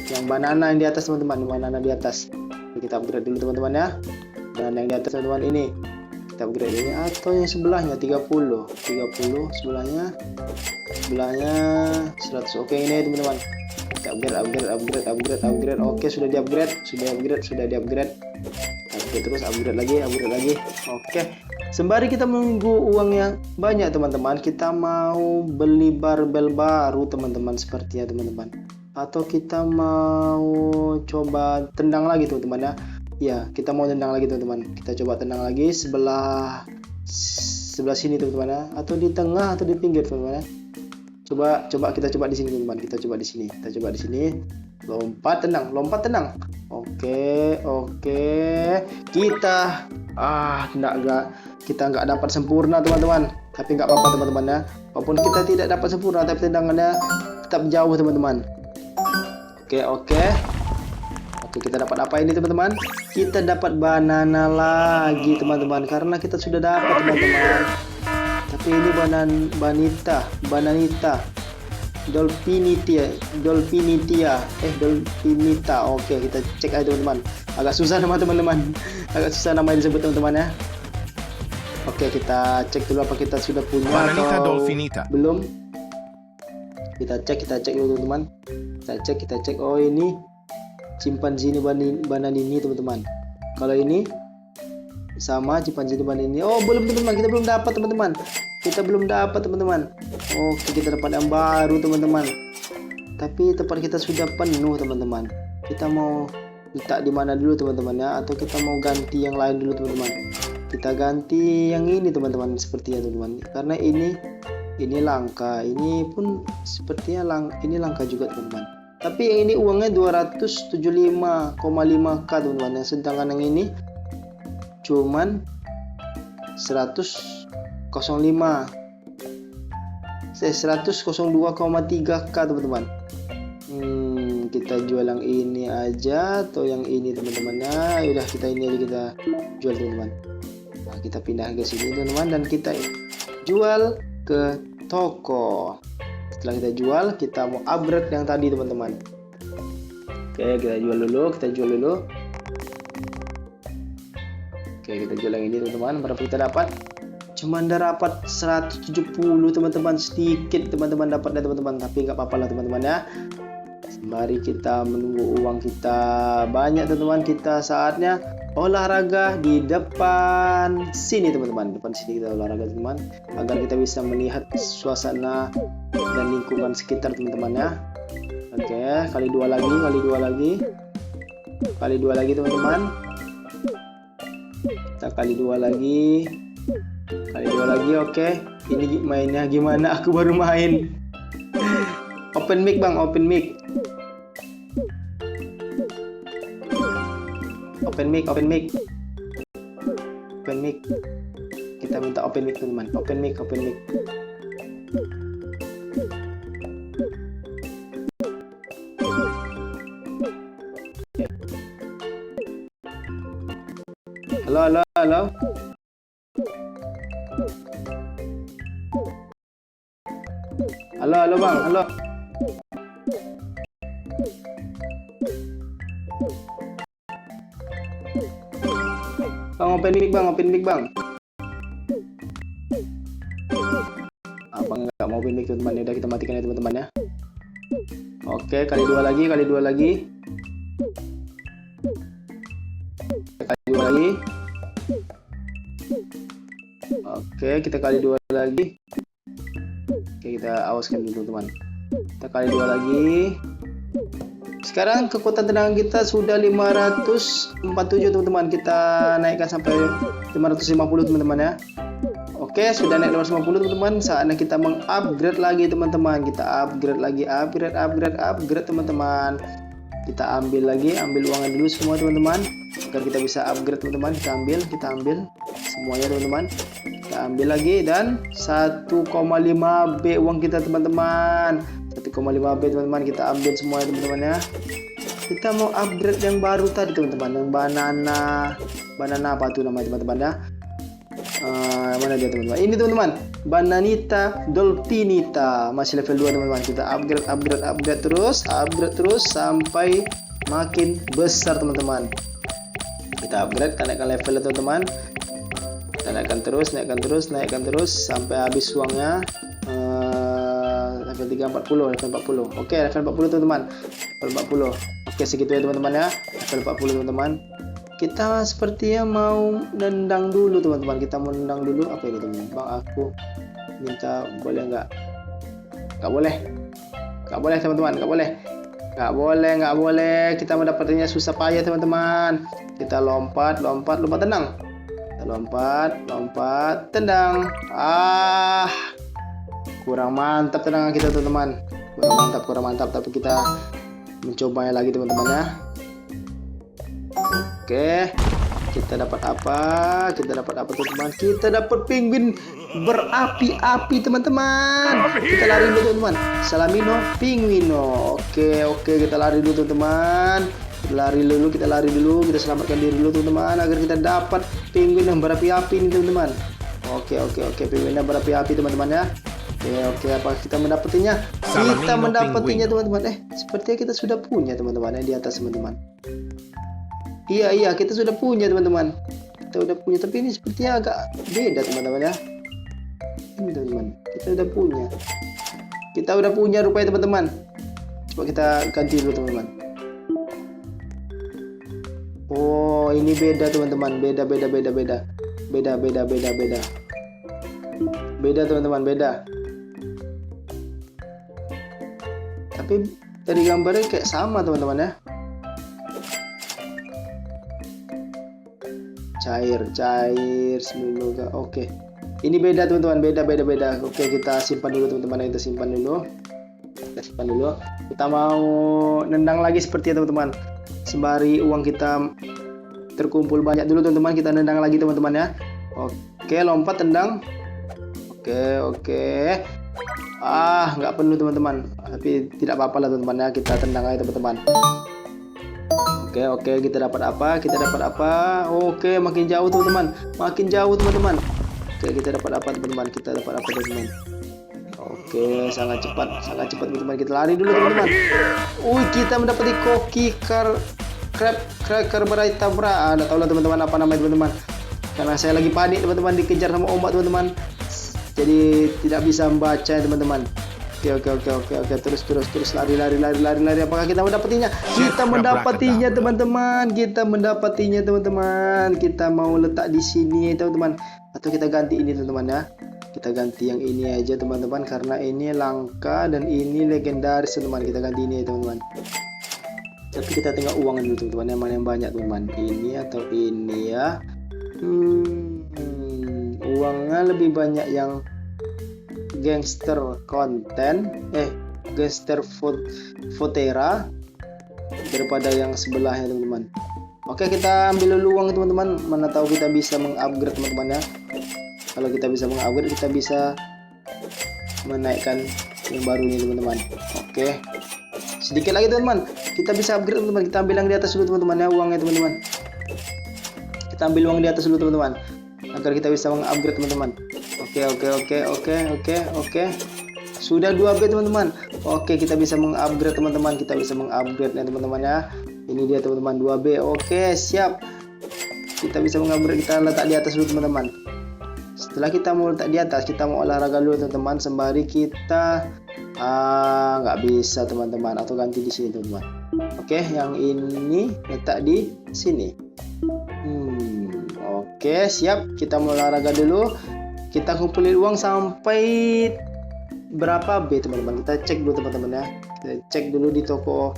[SPEAKER 1] Yang banana yang di atas teman-teman, di atas. Kita upgrade dulu teman-teman ya. Dan yang di atas teman-teman ini kita upgrade ini, atau yang sebelahnya 30 sebelahnya 100. Oke, ini teman-teman. Kita upgrade. Oke, sudah di upgrade. Terus upgrade lagi. Oke. Sembari kita menunggu uang yang banyak teman-teman, kita mau beli barbel baru teman-teman, sepertinya teman-teman. Atau kita mau coba tendang lagi teman-teman ya. Ya, kita mau tendang lagi teman-teman. Kita coba tendang lagi sebelah sini teman-teman ya, atau di tengah atau di pinggir teman-teman ya. Kita coba di sini teman-teman. Kita coba di sini. Lompat tendang. Oke. Kita nggak dapat sempurna teman-teman. Tapi nggak apa-apa teman-teman ya. Walaupun kita tidak dapat sempurna, tapi tendangannya tetap jauh teman-teman. Oke, kita dapat apa ini teman-teman? Kita dapat banana lagi teman-teman, karena kita sudah dapat teman-teman. Tapi ini bananita Dolphinita. Oke, kita cek aja teman-teman. Agak susah nama teman-teman. Namanya disebut teman-teman ya. Oke, kita cek dulu apa kita sudah punya
[SPEAKER 2] Bananita
[SPEAKER 1] atau
[SPEAKER 2] Dolphinita.
[SPEAKER 1] belum. Kita cek dulu teman-teman. Kita cek. Oh, ini chimpanzee bananini teman-teman. Kalau ini sama chimpanzee bananini. Oh, belum teman-teman. Kita belum dapat teman-teman. Oke, kita dapat yang baru teman-teman. Tapi tempat kita sudah penuh teman-teman. Kita mau letak di mana dulu teman-teman ya, atau kita mau ganti yang lain dulu teman-teman. Kita ganti yang ini teman-teman, sepertinya teman-teman. Karena ini langka, ini pun sepertinya ini langka juga teman-teman. Tapi yang ini uangnya 275,5k teman-teman, yang sedangkan yang ini cuman 102,3k teman-teman. Kita jual yang ini aja atau yang ini teman-teman ya. Udah, kita ini aja kita jual teman-teman. Nah, kita pindah ke sini teman-teman, dan kita jual ke toko. Setelah kita jual, kita mau upgrade yang tadi teman-teman. Oke, kita jual dulu. Oke, kita jual yang ini teman-teman. Berapa kita dapat? Cuman dapat 170 teman-teman, sedikit teman-teman dapatnya teman-teman, tapi nggak apa-apa lah teman-teman ya. Mari kita menunggu uang kita banyak teman-teman. Kita saatnya olahraga di depan sini teman-teman. Depan sini kita olahraga teman, agar kita bisa melihat suasana dan lingkungan sekitar teman-teman ya. Oke, kali dua lagi teman-teman. Kita kali dua lagi. Oke. Ini mainnya gimana? Aku baru main. Open mic bang, open mic. Kita minta open mic teman-teman. Open mic. Halo, halo, halo. Halo, halo bang, halo. Bang, open mic bang. Abang nggak mau open mic teman-teman, udah kita matikan ya teman-teman ya. Oke, kali dua lagi. Kali dua lagi. Oke, kita kali dua lagi. Oke, kita awaskan dulu teman-teman. Kita kali dua lagi. Sekarang kekuatan tenaga kita sudah 547 teman-teman. Kita naikkan sampai 550 teman-teman ya. Oke, sudah naik 550 teman-teman. Saatnya kita mengupgrade lagi teman-teman. Kita upgrade lagi, upgrade teman-teman. Kita ambil lagi, ambil uangnya dulu semua teman-teman. Agar kita bisa upgrade teman-teman. Kita ambil semuanya teman-teman. Kita ambil lagi dan 1,5 B uang kita teman-teman. 1,5 B teman-teman, kita ambil semuanya teman-teman ya. Kita mau upgrade yang baru tadi teman-teman, yang banana apa tuh namanya teman-teman ya. Mana dia teman-teman? Ini teman-teman, Bananita Dolphinita, masih level 2 teman-teman. Kita upgrade terus sampai makin besar teman-teman. Kita upgrade, kita naikkan level teman-teman. Kita naikkan terus sampai habis uangnya. Level 40. Oke, level 40 teman-teman. Level 40. Oke, segitu ya teman-teman ya. Level 40 teman-teman. Kita sepertinya mau nendang dulu teman-teman. Kita mau nendang dulu. Apa ini teman-teman? Bang, aku minta boleh nggak? Nggak boleh teman-teman. Nggak boleh. Kita mendapatkannya susah payah teman-teman. Kita lompat tenang. Kita lompat, tendang. Kurang mantap tendangan kita teman-teman. Kurang mantap. Tapi kita mencobanya lagi teman-teman ya. Oke, kita dapat apa? Teman-teman? Kita dapat penguin berapi-api teman-teman. Kita lari dulu teman-teman. Salamino, penguino. Oke, kita lari dulu teman-teman. Kita lari dulu. Kita selamatkan diri dulu teman-teman agar kita dapat penguin yang berapi-api ini teman-teman. Oke, penguin yang berapi-api teman-teman ya. Oke, apa kita mendapatinya? Kita mendapatinya teman-teman. Sepertinya kita sudah punya teman-teman yang di atas teman-teman. Iya, kita sudah punya teman-teman. Tapi ini sepertinya agak beda teman-teman ya. Ini teman-teman, kita udah punya rupanya teman-teman. Coba kita ganti dulu teman-teman. Oh, ini beda teman-teman. Beda teman-teman, beda. Tapi dari gambarnya kayak sama teman-teman ya. Cair semula. Oke. Ini beda teman-teman, beda. Oke, kita simpan dulu teman-teman. Kita simpan dulu. Kita mau nendang lagi seperti itu teman-teman. Sembari uang kita terkumpul banyak dulu teman-teman, kita nendang lagi teman-teman ya. Oke, lompat tendang. Oke. Nggak penuh teman-teman. Tapi tidak apa-apa lah teman-teman ya. Kita tendang aja teman-teman. Oke, kita dapat apa? Oke, makin jauh teman-teman. Oke, kita dapat apa teman-teman? Oke, sangat cepat teman-teman. Kita lari dulu teman-teman. Kita mendapati koki cracker berita bra. Nggak tahu lah teman-teman apa namanya teman-teman. Karena saya lagi panik teman-teman, dikejar sama ombak teman-teman. Jadi tidak bisa membaca teman-teman. Oke. Terus lari. Apakah kita mendapatinya? Kita mendapatinya teman-teman. Kita mau letak di sini teman-teman. Atau kita ganti ini teman-teman ya. Kita ganti yang ini aja teman-teman, karena ini langka dan ini legendaris teman-teman. Kita ganti ini teman-teman. Tapi kita tengok uangnya dulu teman-teman. Yang mana yang banyak teman-teman? Ini atau ini ya? Uangnya lebih banyak yang gangster Fotera daripada yang sebelahnya teman-teman. Oke, kita ambil dulu uang teman-teman. Mana tahu kita bisa mengupgrade teman-teman ya. Kalau kita bisa mengupgrade, kita bisa menaikkan yang baru ini teman-teman. Oke, sedikit lagi teman-teman, kita bisa upgrade teman-teman. Kita ambil yang di atas dulu teman-teman ya, uangnya teman-teman. Kita Kita ambil uang di atas dulu teman-teman, agar kita bisa mengupgrade teman-teman. Oke. Sudah 2B teman-teman. Oke, kita bisa mengupgrade teman-teman. Kita bisa mengupgrade ya teman-teman ya. Ini dia teman-teman 2B. Oke, siap. Kita bisa mengupgrade. Kita letak di atas dulu teman-teman. Setelah kita mau letak di atas, kita mau olahraga dulu teman-teman. Sembari kita nggak bisa teman-teman, atau ganti di sini teman-teman. Oke, yang ini letak di sini. Oke, siap. Kita mau olahraga dulu. Kita kumpulin uang sampai berapa B teman-teman. Kita cek dulu teman-teman ya. Kita cek dulu di toko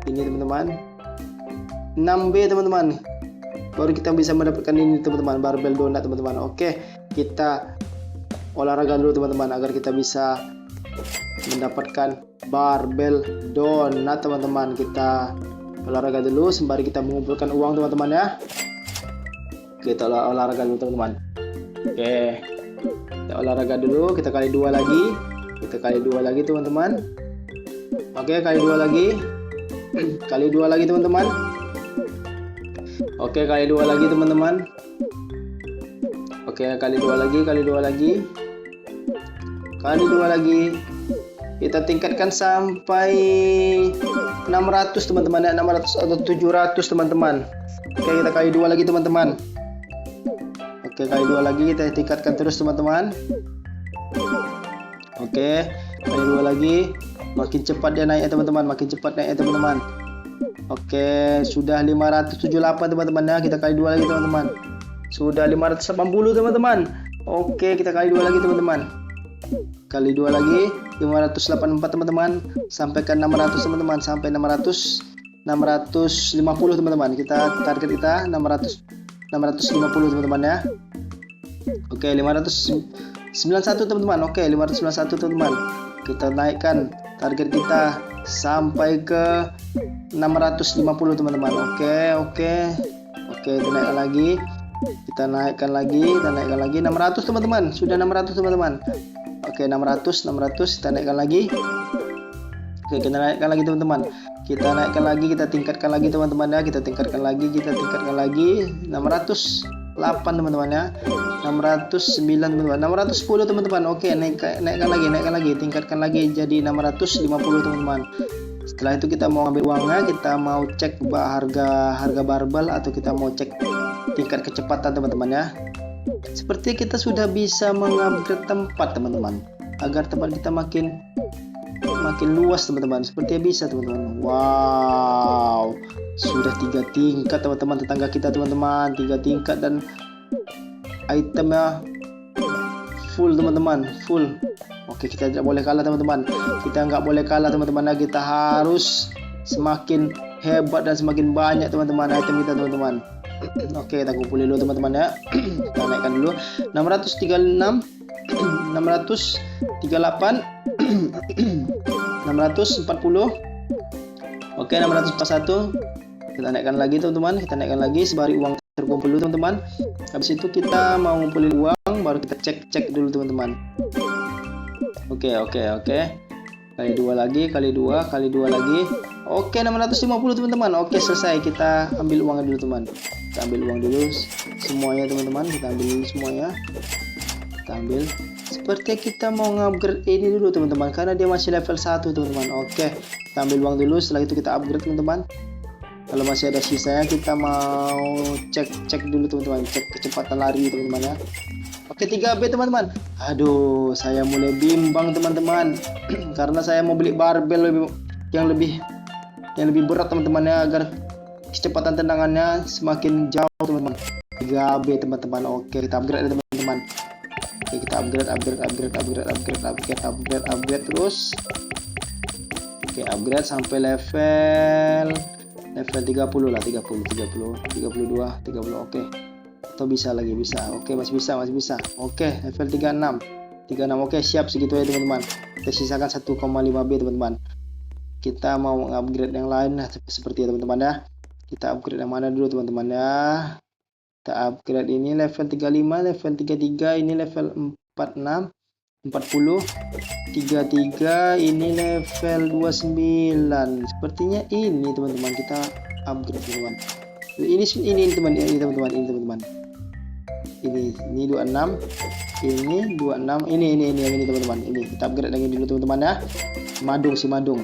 [SPEAKER 1] ini teman-teman. 6B teman-teman. Baru kita bisa mendapatkan ini teman-teman, barbel donat teman-teman. Oke, kita olahraga dulu teman-teman agar kita bisa mendapatkan barbel donat teman-teman. Kita olahraga dulu sembari kita mengumpulkan uang teman-teman ya. Kita olahraga dulu teman-teman. Oke, kita olahraga dulu. Kita kali 2 lagi. Kita kali 2 lagi teman-teman. Oke, kali 2 lagi. Kali 2 lagi teman-teman. Oke, kali 2 lagi teman-teman. Oke, kali 2 lagi. Kali 2 lagi. Kali 2 lagi. Kita tingkatkan sampai 600 teman-teman ya. 600 atau 700 teman-teman. Oke, kita kali 2 lagi teman-teman. Oke, kali 2 lagi. Kita tingkatkan terus teman-teman. Oke, kali 2 lagi. Makin cepat dia naik ya teman-teman. Makin cepat naik ya teman-teman. Oke, sudah 578 teman-teman ya. Kita kali 2 lagi teman-teman. Sudah 580 teman-teman. Oke, kita kali 2 lagi teman-teman. Kali 2 lagi 584 teman-teman. Sampai ke 600 teman-teman. Sampai 650 teman-teman. Kita target kita 650 teman-teman ya. Oke, 591 teman-teman. Oke, 591 teman-teman. Kita naikkan target kita sampai ke 650 teman-teman. Oke, kita naikkan lagi. Kita naikkan lagi 600 teman-teman. Sudah 600 teman-teman. Oke, 600 kita naikkan lagi. Oke, kita naikkan lagi teman-teman. Kita naikkan lagi, kita tingkatkan lagi teman-teman ya. Kita tingkatkan lagi 608 teman-teman ya. 609 teman-teman. 610 teman-teman. Oke, naikkan lagi, tingkatkan lagi jadi 650 teman-teman. Setelah itu kita mau ambil uangnya, kita mau cek harga barbel, atau kita mau cek tingkat kecepatan teman-teman ya. Seperti kita sudah bisa mengupgrade tempat teman-teman, agar tempat kita makin luas teman-teman. Sepertinya bisa teman-teman. Wow, sudah 3 tingkat teman-teman. Tetangga kita teman-teman 3 tingkat, dan itemnya full teman-teman, full. Oke, kita tidak boleh kalah teman-teman. Kita nggak boleh kalah teman-teman. Kita harus semakin hebat dan semakin banyak teman-teman item kita teman-teman. Oke, kita kumpulin dulu teman-teman ya. Kita naikkan dulu 636, 638, 640. Oke, 641. Kita naikkan lagi teman-teman. Kita naikkan lagi sembari uang terkumpul dulu teman-teman. Habis itu kita mau ngumpulin uang, baru kita cek dulu teman-teman. Oke. Kali 2 lagi. Oke, 650 teman-teman. Oke, selesai. Kita ambil uangnya dulu teman. Kita ambil uang dulu semuanya teman-teman. Kita ambil semuanya. Kita ambil. Seperti kita mau upgrade ini dulu teman-teman, karena dia masih level 1 teman-teman. Oke, kita ambil uang dulu. Setelah itu kita upgrade teman-teman. Kalau masih ada sisanya, kita mau cek dulu teman-teman. Cek kecepatan lari teman-teman ya. Oke, 3B teman-teman. Aduh, saya mulai bimbang teman-teman. Karena saya mau beli barbel yang lebih berat teman-teman ya, agar kecepatan tendangannya semakin jauh teman-teman. 3B teman-teman. Oke, kita upgrade teman-teman. Oke, kita upgrade terus. Oke, upgrade sampai level 30 lah, 32. Oke. Atau bisa. Oke, masih bisa. Oke, level 36. Oke, siap segitu ya teman-teman. Kita sisakan 1,5B teman-teman. Kita mau upgrade yang lain seperti ya teman-teman ya. Kita upgrade yang mana dulu teman-teman ya. Kita upgrade ini level 35, level 33, ini level 46, 40, 33, ini level 29. Sepertinya ini teman-teman, kita upgrade teman-teman. Ini teman, ini teman-teman, ini teman-teman. Ini 26, ini 26, ini yang ini teman-teman. Ini kita upgrade lagi dulu teman-teman ya. Si Madung.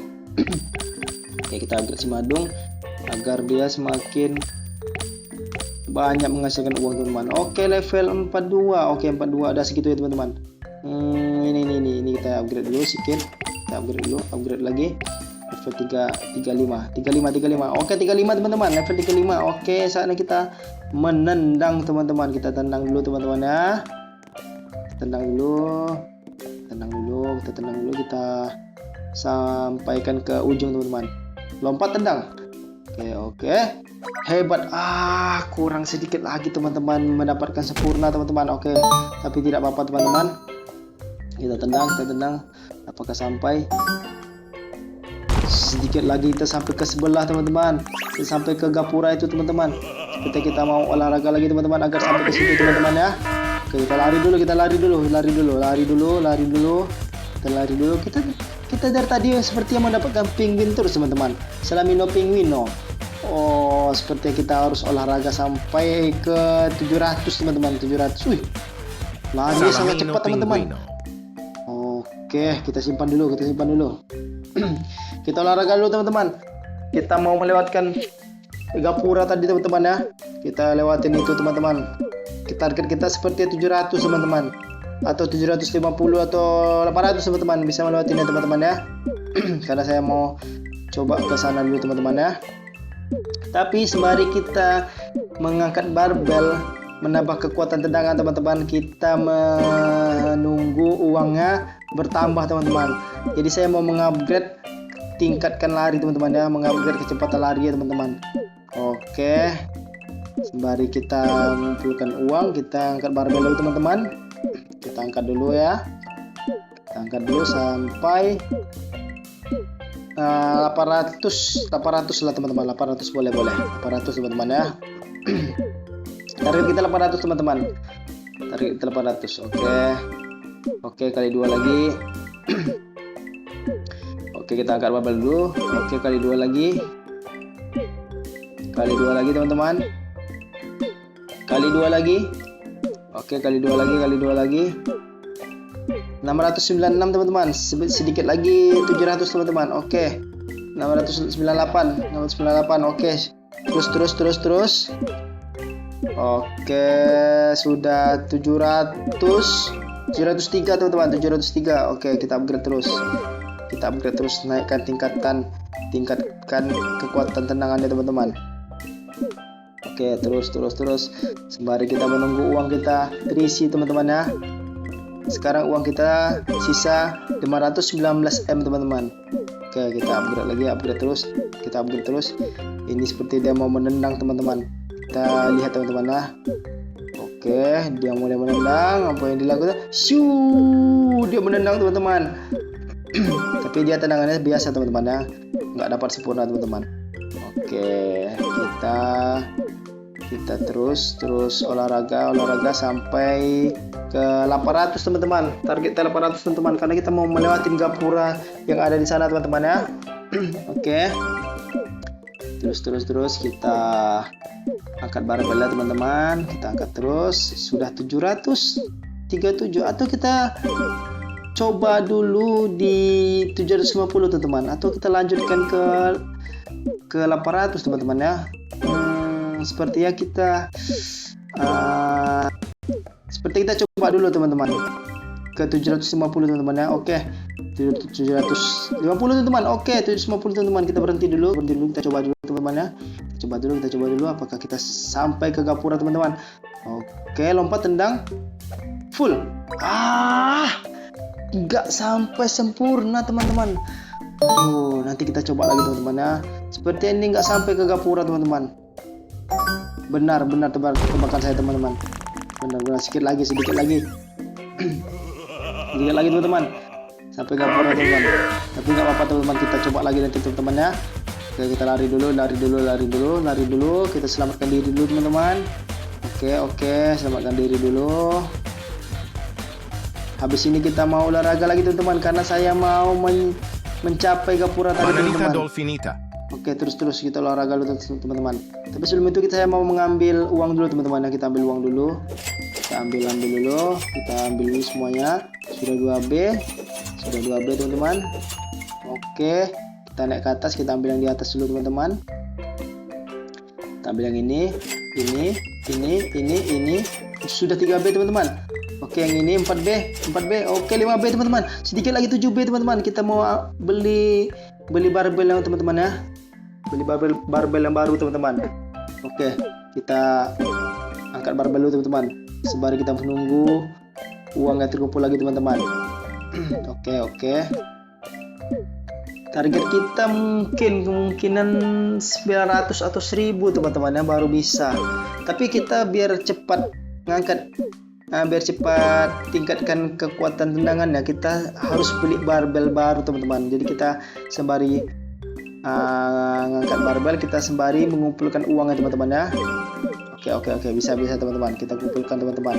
[SPEAKER 1] Oke, kita upgrade si Madung agar dia semakin banyak menghasilkan uang teman-teman. Oke, level 42. Oke, 42 ada segitu ya teman-teman. Ini kita upgrade dulu sedikit. Kita upgrade lagi. Level 35. Oke, 35 teman-teman. Level 35. Oke, saatnya kita menendang teman-teman. Kita tendang dulu teman-teman ya. Tendang dulu. Kita sampaikan ke ujung teman-teman. Lompat tendang. Oke. Hebat. Kurang sedikit lagi teman-teman mendapatkan sempurna teman-teman. Oke, tapi tidak apa-apa teman-teman. Kita tendang. Apakah sampai? Sedikit lagi kita sampai ke sebelah teman-teman. Sampai ke gapura itu teman-teman. Kita mau olahraga lagi teman-teman agar sampai ke situ teman-teman ya. Oke, kita lari dulu. Kita lari dulu. Kita dari tadi seperti yang mendapatkan penguin terus teman-teman. Salamino penguino. Oh, seperti kita harus olahraga sampai ke 700 teman-teman. 700. Wih. Lari sangat cepat teman-teman. Oke, kita simpan dulu. Kita olahraga dulu teman-teman. Kita mau melewatkan gapura tadi teman-teman ya. Kita lewatin itu teman-teman. Target kita seperti 700 teman-teman. Atau 750 atau 800 teman-teman. Bisa melewatinya teman-teman ya. Karena saya mau coba ke sana dulu teman-teman ya. Tapi sembari kita mengangkat barbel, menambah kekuatan tendangan teman-teman, kita menunggu uangnya bertambah teman-teman. Jadi saya mau mengupgrade tingkatkan lari teman-teman ya, mengupgrade kecepatan lari ya teman-teman. Oke, sembari kita mengumpulkan uang, kita angkat barbel dulu teman-teman. Kita angkat dulu ya. Kita angkat dulu sampai 800 lah teman-teman. 800 boleh 800 teman-teman ya. Target kita 800 teman-teman. Target kita 800. Oke, kali 2 lagi. Oke, kita angkat barbel dulu. Oke, kali 2 lagi. Kali 2 lagi teman-teman. Kali 2 lagi. Oke, kali 2 lagi. 696 teman-teman. Sedikit lagi 700 teman-teman. Oke. 698. Oke. Terus. Oke, sudah 703 teman-teman. 703. Oke, kita upgrade terus. Naikkan tingkatkan kekuatan tendangannya teman-teman. Oke, terus. Sembari kita menunggu uang kita terisi teman-teman ya. Sekarang uang kita sisa 519 M teman-teman. Oke, kita upgrade terus. Ini seperti dia mau menendang teman-teman. Kita lihat teman-teman ya. Oke, dia mulai menendang. Apa yang dilakukan? Dia menendang teman-teman. Tapi dia tendangannya biasa teman-teman ya, nggak dapat sempurna teman-teman. Oke, kita terus olahraga sampai ke 800 teman-teman. Target 800 teman-teman, karena kita mau melewati gapura yang ada di sana teman-teman ya. Oke. Terus kita angkat barbelnya teman-teman. Kita angkat terus. Sudah 737 atau kita coba dulu di 750 teman-teman, atau kita lanjutkan ke 800 teman-teman ya. Sepertinya kita coba dulu teman-teman ke 750 teman-teman ya. Oke, 750 teman-teman. Oke, 750 teman-teman. Kita berhenti dulu. Kita coba dulu teman-teman ya. Kita coba dulu apakah kita sampai ke gapura teman-teman. Oke, lompat tendang full. Nggak sampai sempurna teman-teman. Nanti kita coba lagi teman-teman ya. Seperti ini nggak sampai ke gapura teman-teman. Benar tebakan saya teman-teman. Benar sedikit lagi. Sedikit lagi teman-teman. Sampai gapura teman-teman. Tapi nggak apa-apa teman-teman. Kita coba lagi nanti teman-teman ya. Oke, kita lari dulu. Kita selamatkan diri dulu teman-teman. Oke, selamatkan diri dulu. Habis ini kita mau olahraga lagi teman-teman, karena saya mau mencapai gapura tadi teman-teman. Oke, terus kita olahraga dulu teman-teman. Tapi sebelum itu saya mau mengambil uang dulu teman-teman. Kita ambil uang dulu. Kita ambil dulu. Kita ambil dulu semuanya. Sudah 2B. Sudah 2B teman-teman. Oke, kita naik ke atas. Kita ambil yang di atas dulu teman-teman. Kita ambil yang ini. Sudah 3B teman-teman. Oke, yang ini 4B. Oke, 5B teman-teman. Sedikit lagi 7B teman-teman. Kita mau beli barbel yang teman-teman ya. Beli barbel yang baru teman-teman. Oke, kita angkat barbel dulu teman-teman. Sembari kita menunggu uangnya terkumpul lagi teman-teman. Oke. Target kita kemungkinan 900 atau 1000 teman-teman ya, baru bisa. Tapi kita biar cepat ngangkat, biar cepat tingkatkan kekuatan tendangannya, kita harus beli barbel baru teman-teman. Jadi kita sembari ngangkat barbel, kita sembari mengumpulkan uangnya teman-teman ya. Oke, bisa teman-teman. Kita kumpulkan teman-teman.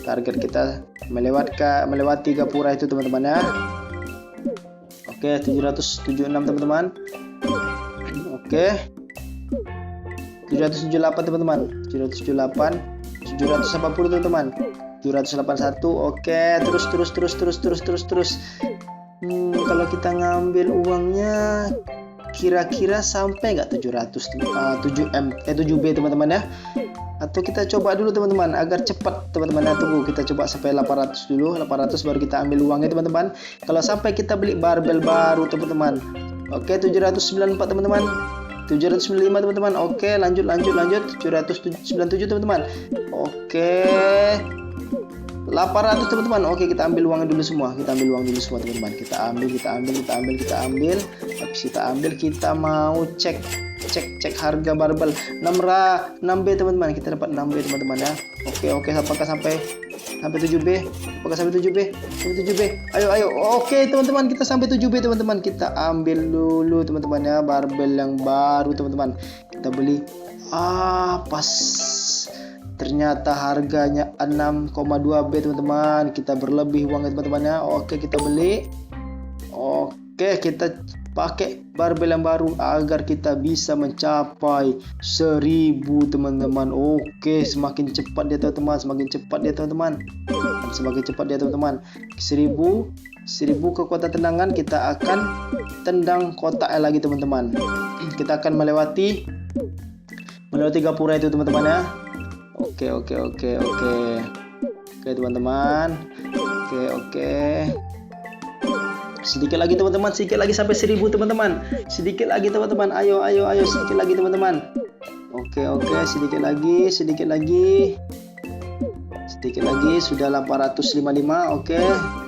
[SPEAKER 1] Target kita melewati gapura itu teman-teman ya. Oke, 776 teman-teman. Oke, 778 teman-teman. 780 teman-teman. 781. Oke, terus. Kalau kita ngambil uangnya kira-kira sampai nggak 7B teman-teman ya. Atau kita coba dulu teman-teman agar cepat teman-teman ya. Tunggu, kita coba sampai 800 dulu. 800 baru kita ambil uangnya teman-teman. Kalau sampai kita beli barbel baru teman-teman. Oke, 794 teman-teman. 795 teman-teman. Oke, lanjut. 797 teman-teman. Oke, 800 teman-teman. Oke, kita ambil uangnya dulu semua. Teman-teman. Kita ambil. Habis kita ambil, kita mau cek harga barbel 6B teman-teman. Kita dapat 6B teman-teman ya. Oke, apakah sampai 7B? Ayo. Oke teman-teman, kita sampai 7B teman-teman. Kita ambil dulu teman-teman ya, barbel yang baru teman-teman. Kita beli. Pas. Ternyata harganya 6,2B teman-teman. Kita berlebih uangnya teman-teman ya. Oke, kita beli. Oke, kita pakai barbel yang baru agar kita bisa mencapai 1000 teman-teman. Oke, semakin cepat dia teman-teman. Semakin cepat dia teman-teman. 1000 kekuatan tendangan, kita akan tendang kotak lagi teman-teman. Kita akan melewati gapura itu teman-teman ya. Oke teman-teman. Oke. Sedikit lagi teman-teman, sampai 1000 teman-teman. Sedikit lagi teman-teman. Ayo, sedikit lagi teman-teman. Oke, sedikit lagi. Sudah 855. Oke,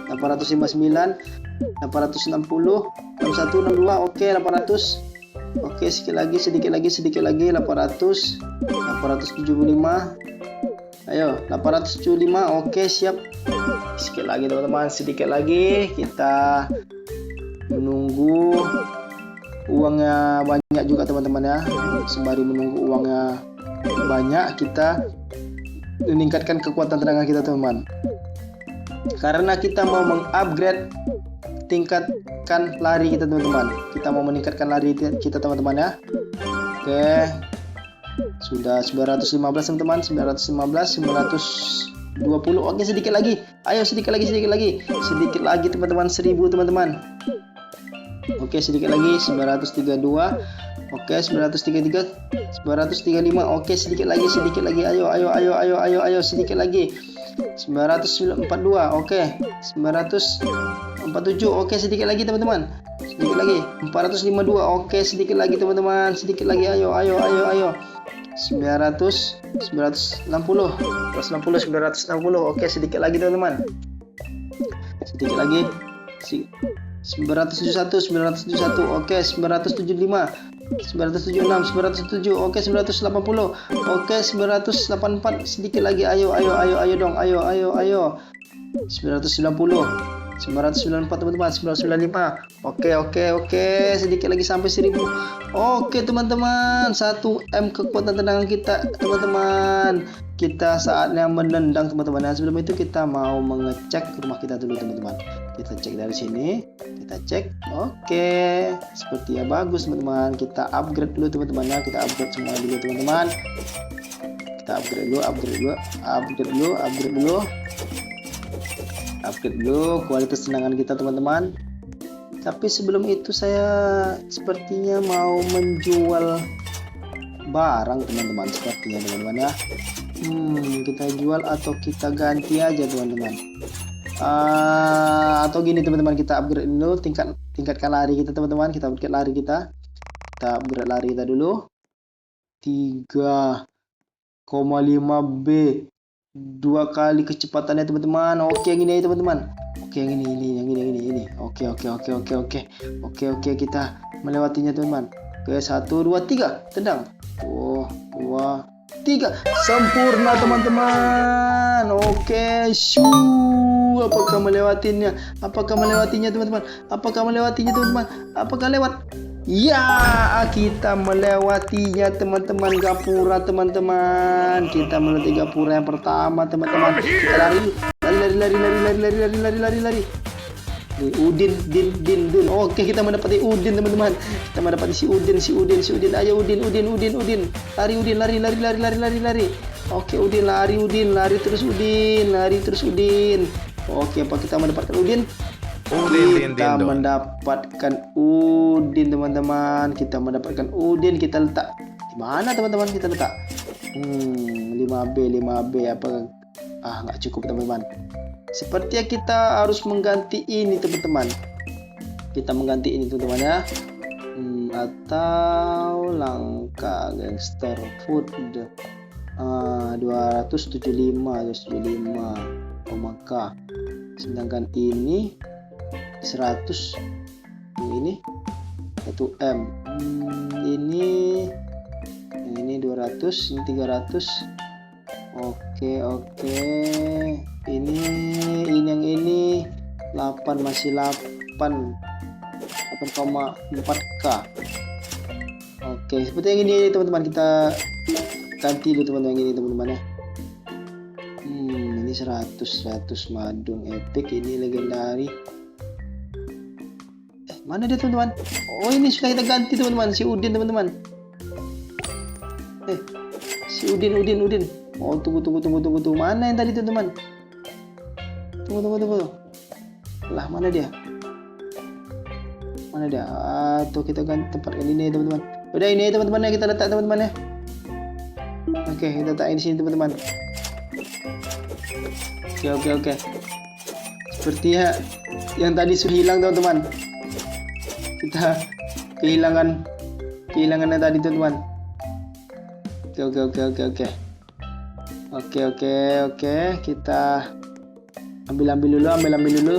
[SPEAKER 1] 859, 860, 61, 62. Oke, 800. Oke, sedikit lagi 800, 875. Ayo, 875. Oke, siap. Sedikit lagi teman-teman, kita menunggu uangnya banyak juga teman-teman ya. Sembari menunggu uangnya banyak, kita meningkatkan kekuatan tendangan kita teman-teman. Karena kita mau mengupgrade tingkatkan lari kita teman-teman. Kita mau meningkatkan lari kita teman-teman ya. Oke, sudah 915 teman-teman. 920. Oke, sedikit lagi. Ayo, sedikit lagi teman-teman. 1000 teman-teman. Oke, sedikit lagi. 932. Oke, 933, 935. Oke, sedikit lagi. Ayo, sedikit lagi. 942. Oke, 947. Oke, sedikit lagi teman-teman. 452. Oke, sedikit lagi teman-teman. Ayo. 960. Oke, sedikit lagi teman-teman. 971. Oke, 975. 976, 907. Oke, 980. Oke, 984. Sedikit lagi. Ayo dong. 990. 994 teman-teman, 995. Oke, sedikit lagi sampai 1000. Oke teman-teman, 1M kekuatan tendangan kita teman-teman. Kita saatnya menendang teman-teman. Nah, sebelum itu kita mau mengecek rumah kita dulu teman-teman. Kita cek dari sini, kita cek. Oke, sepertinya bagus teman-teman. Kita upgrade dulu teman-teman ya. Kita upgrade semua dulu teman-teman. Kita upgrade dulu kualitas tendangan kita teman-teman. Tapi sebelum itu saya sepertinya mau menjual barang teman-teman, sepertinya teman-teman ya. Kita jual atau kita ganti aja teman-teman. Atau gini teman-teman, kita upgrade dulu tingkatkan lari kita teman-teman. Kita upgrade lari kita. Kita upgrade lari kita dulu. 3,5B. 2 kali kecepatannya teman-teman. Oke, yang ini teman-teman. Oke, yang ini. Oke, kita melewatinya teman-teman. Oke, 1 2 3 tendang. 2 3 sempurna teman-teman. Oke, apakah melewatinya teman-teman? Apakah lewat? Ya, kita melewatinya teman-teman. Gapura teman-teman. Kita melewati gapura yang pertama teman-teman. Kita lari. Udin. Oke, kita mendapati Udin teman-teman. Kita mendapati si Udin. Ayo Udin. Lari. Oke, Udin lari terus Udin. Oke, apa kita mendapatkan Udin? Kita mendapatkan Udin teman-teman. Kita letak di mana teman-teman? Kita letak 5B apa? Nggak cukup teman-teman. Sepertinya kita harus mengganti ini teman-teman. Ya. Atau langka gangster food 275. Maka sedangkan ini 100. Ini 1M. Ini 200, ini 300. Oke. Ini yang ini 8, masih 8,4K. Oke, seperti yang ini teman-teman. Kita ganti dulu teman-teman yang ini teman-teman ya. Ini 100 madung epic, ini legendari. Mana dia teman-teman? Oh, ini sudah kita ganti teman-teman, si Udin teman-teman. Si Udin. Oh, tunggu. Mana yang tadi teman-teman? Tunggu. Lah, mana dia? Tuh kita ganti tempat ini teman-teman. Udah, ini teman-teman ya, kita letak teman-teman ya. Oke, kita letak di sini teman-teman. Oke. Sepertinya yang tadi sudah hilang teman-teman. Kita kehilangan yang tadi teman-teman. Oke. Kita ambil dulu.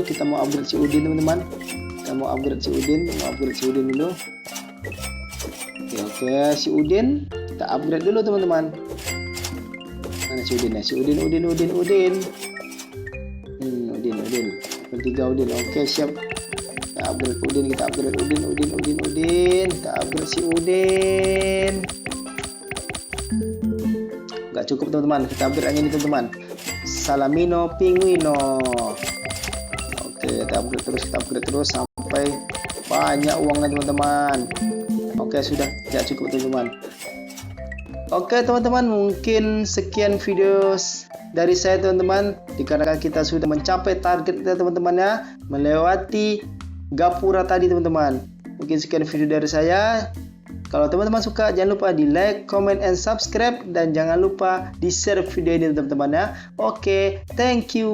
[SPEAKER 1] Kita mau upgrade si Udin teman-teman. Mau upgrade si Udin dulu. Oke, si Udin kita upgrade dulu teman-teman. Mana si Udin ya? Udin. Bertiga Udin. Oke, siap. Kita upgrade Udin. Kita upgrade si Udin. Gak cukup teman-teman. Kita upgrade yang ini teman-teman. Salamino Pinguino. Oke, kita upgrade terus sampai banyak uangnya teman-teman. Oke, sudah tidak cukup teman-teman. Oke teman-teman, mungkin sekian video dari saya teman-teman. Dikarenakan kita sudah mencapai target kita teman-teman ya, melewati gapura tadi teman-teman. Mungkin sekian video dari saya. Kalau teman-teman suka, jangan lupa di like, comment, and subscribe. Dan jangan lupa di share video ini teman-teman ya. Oke, thank you.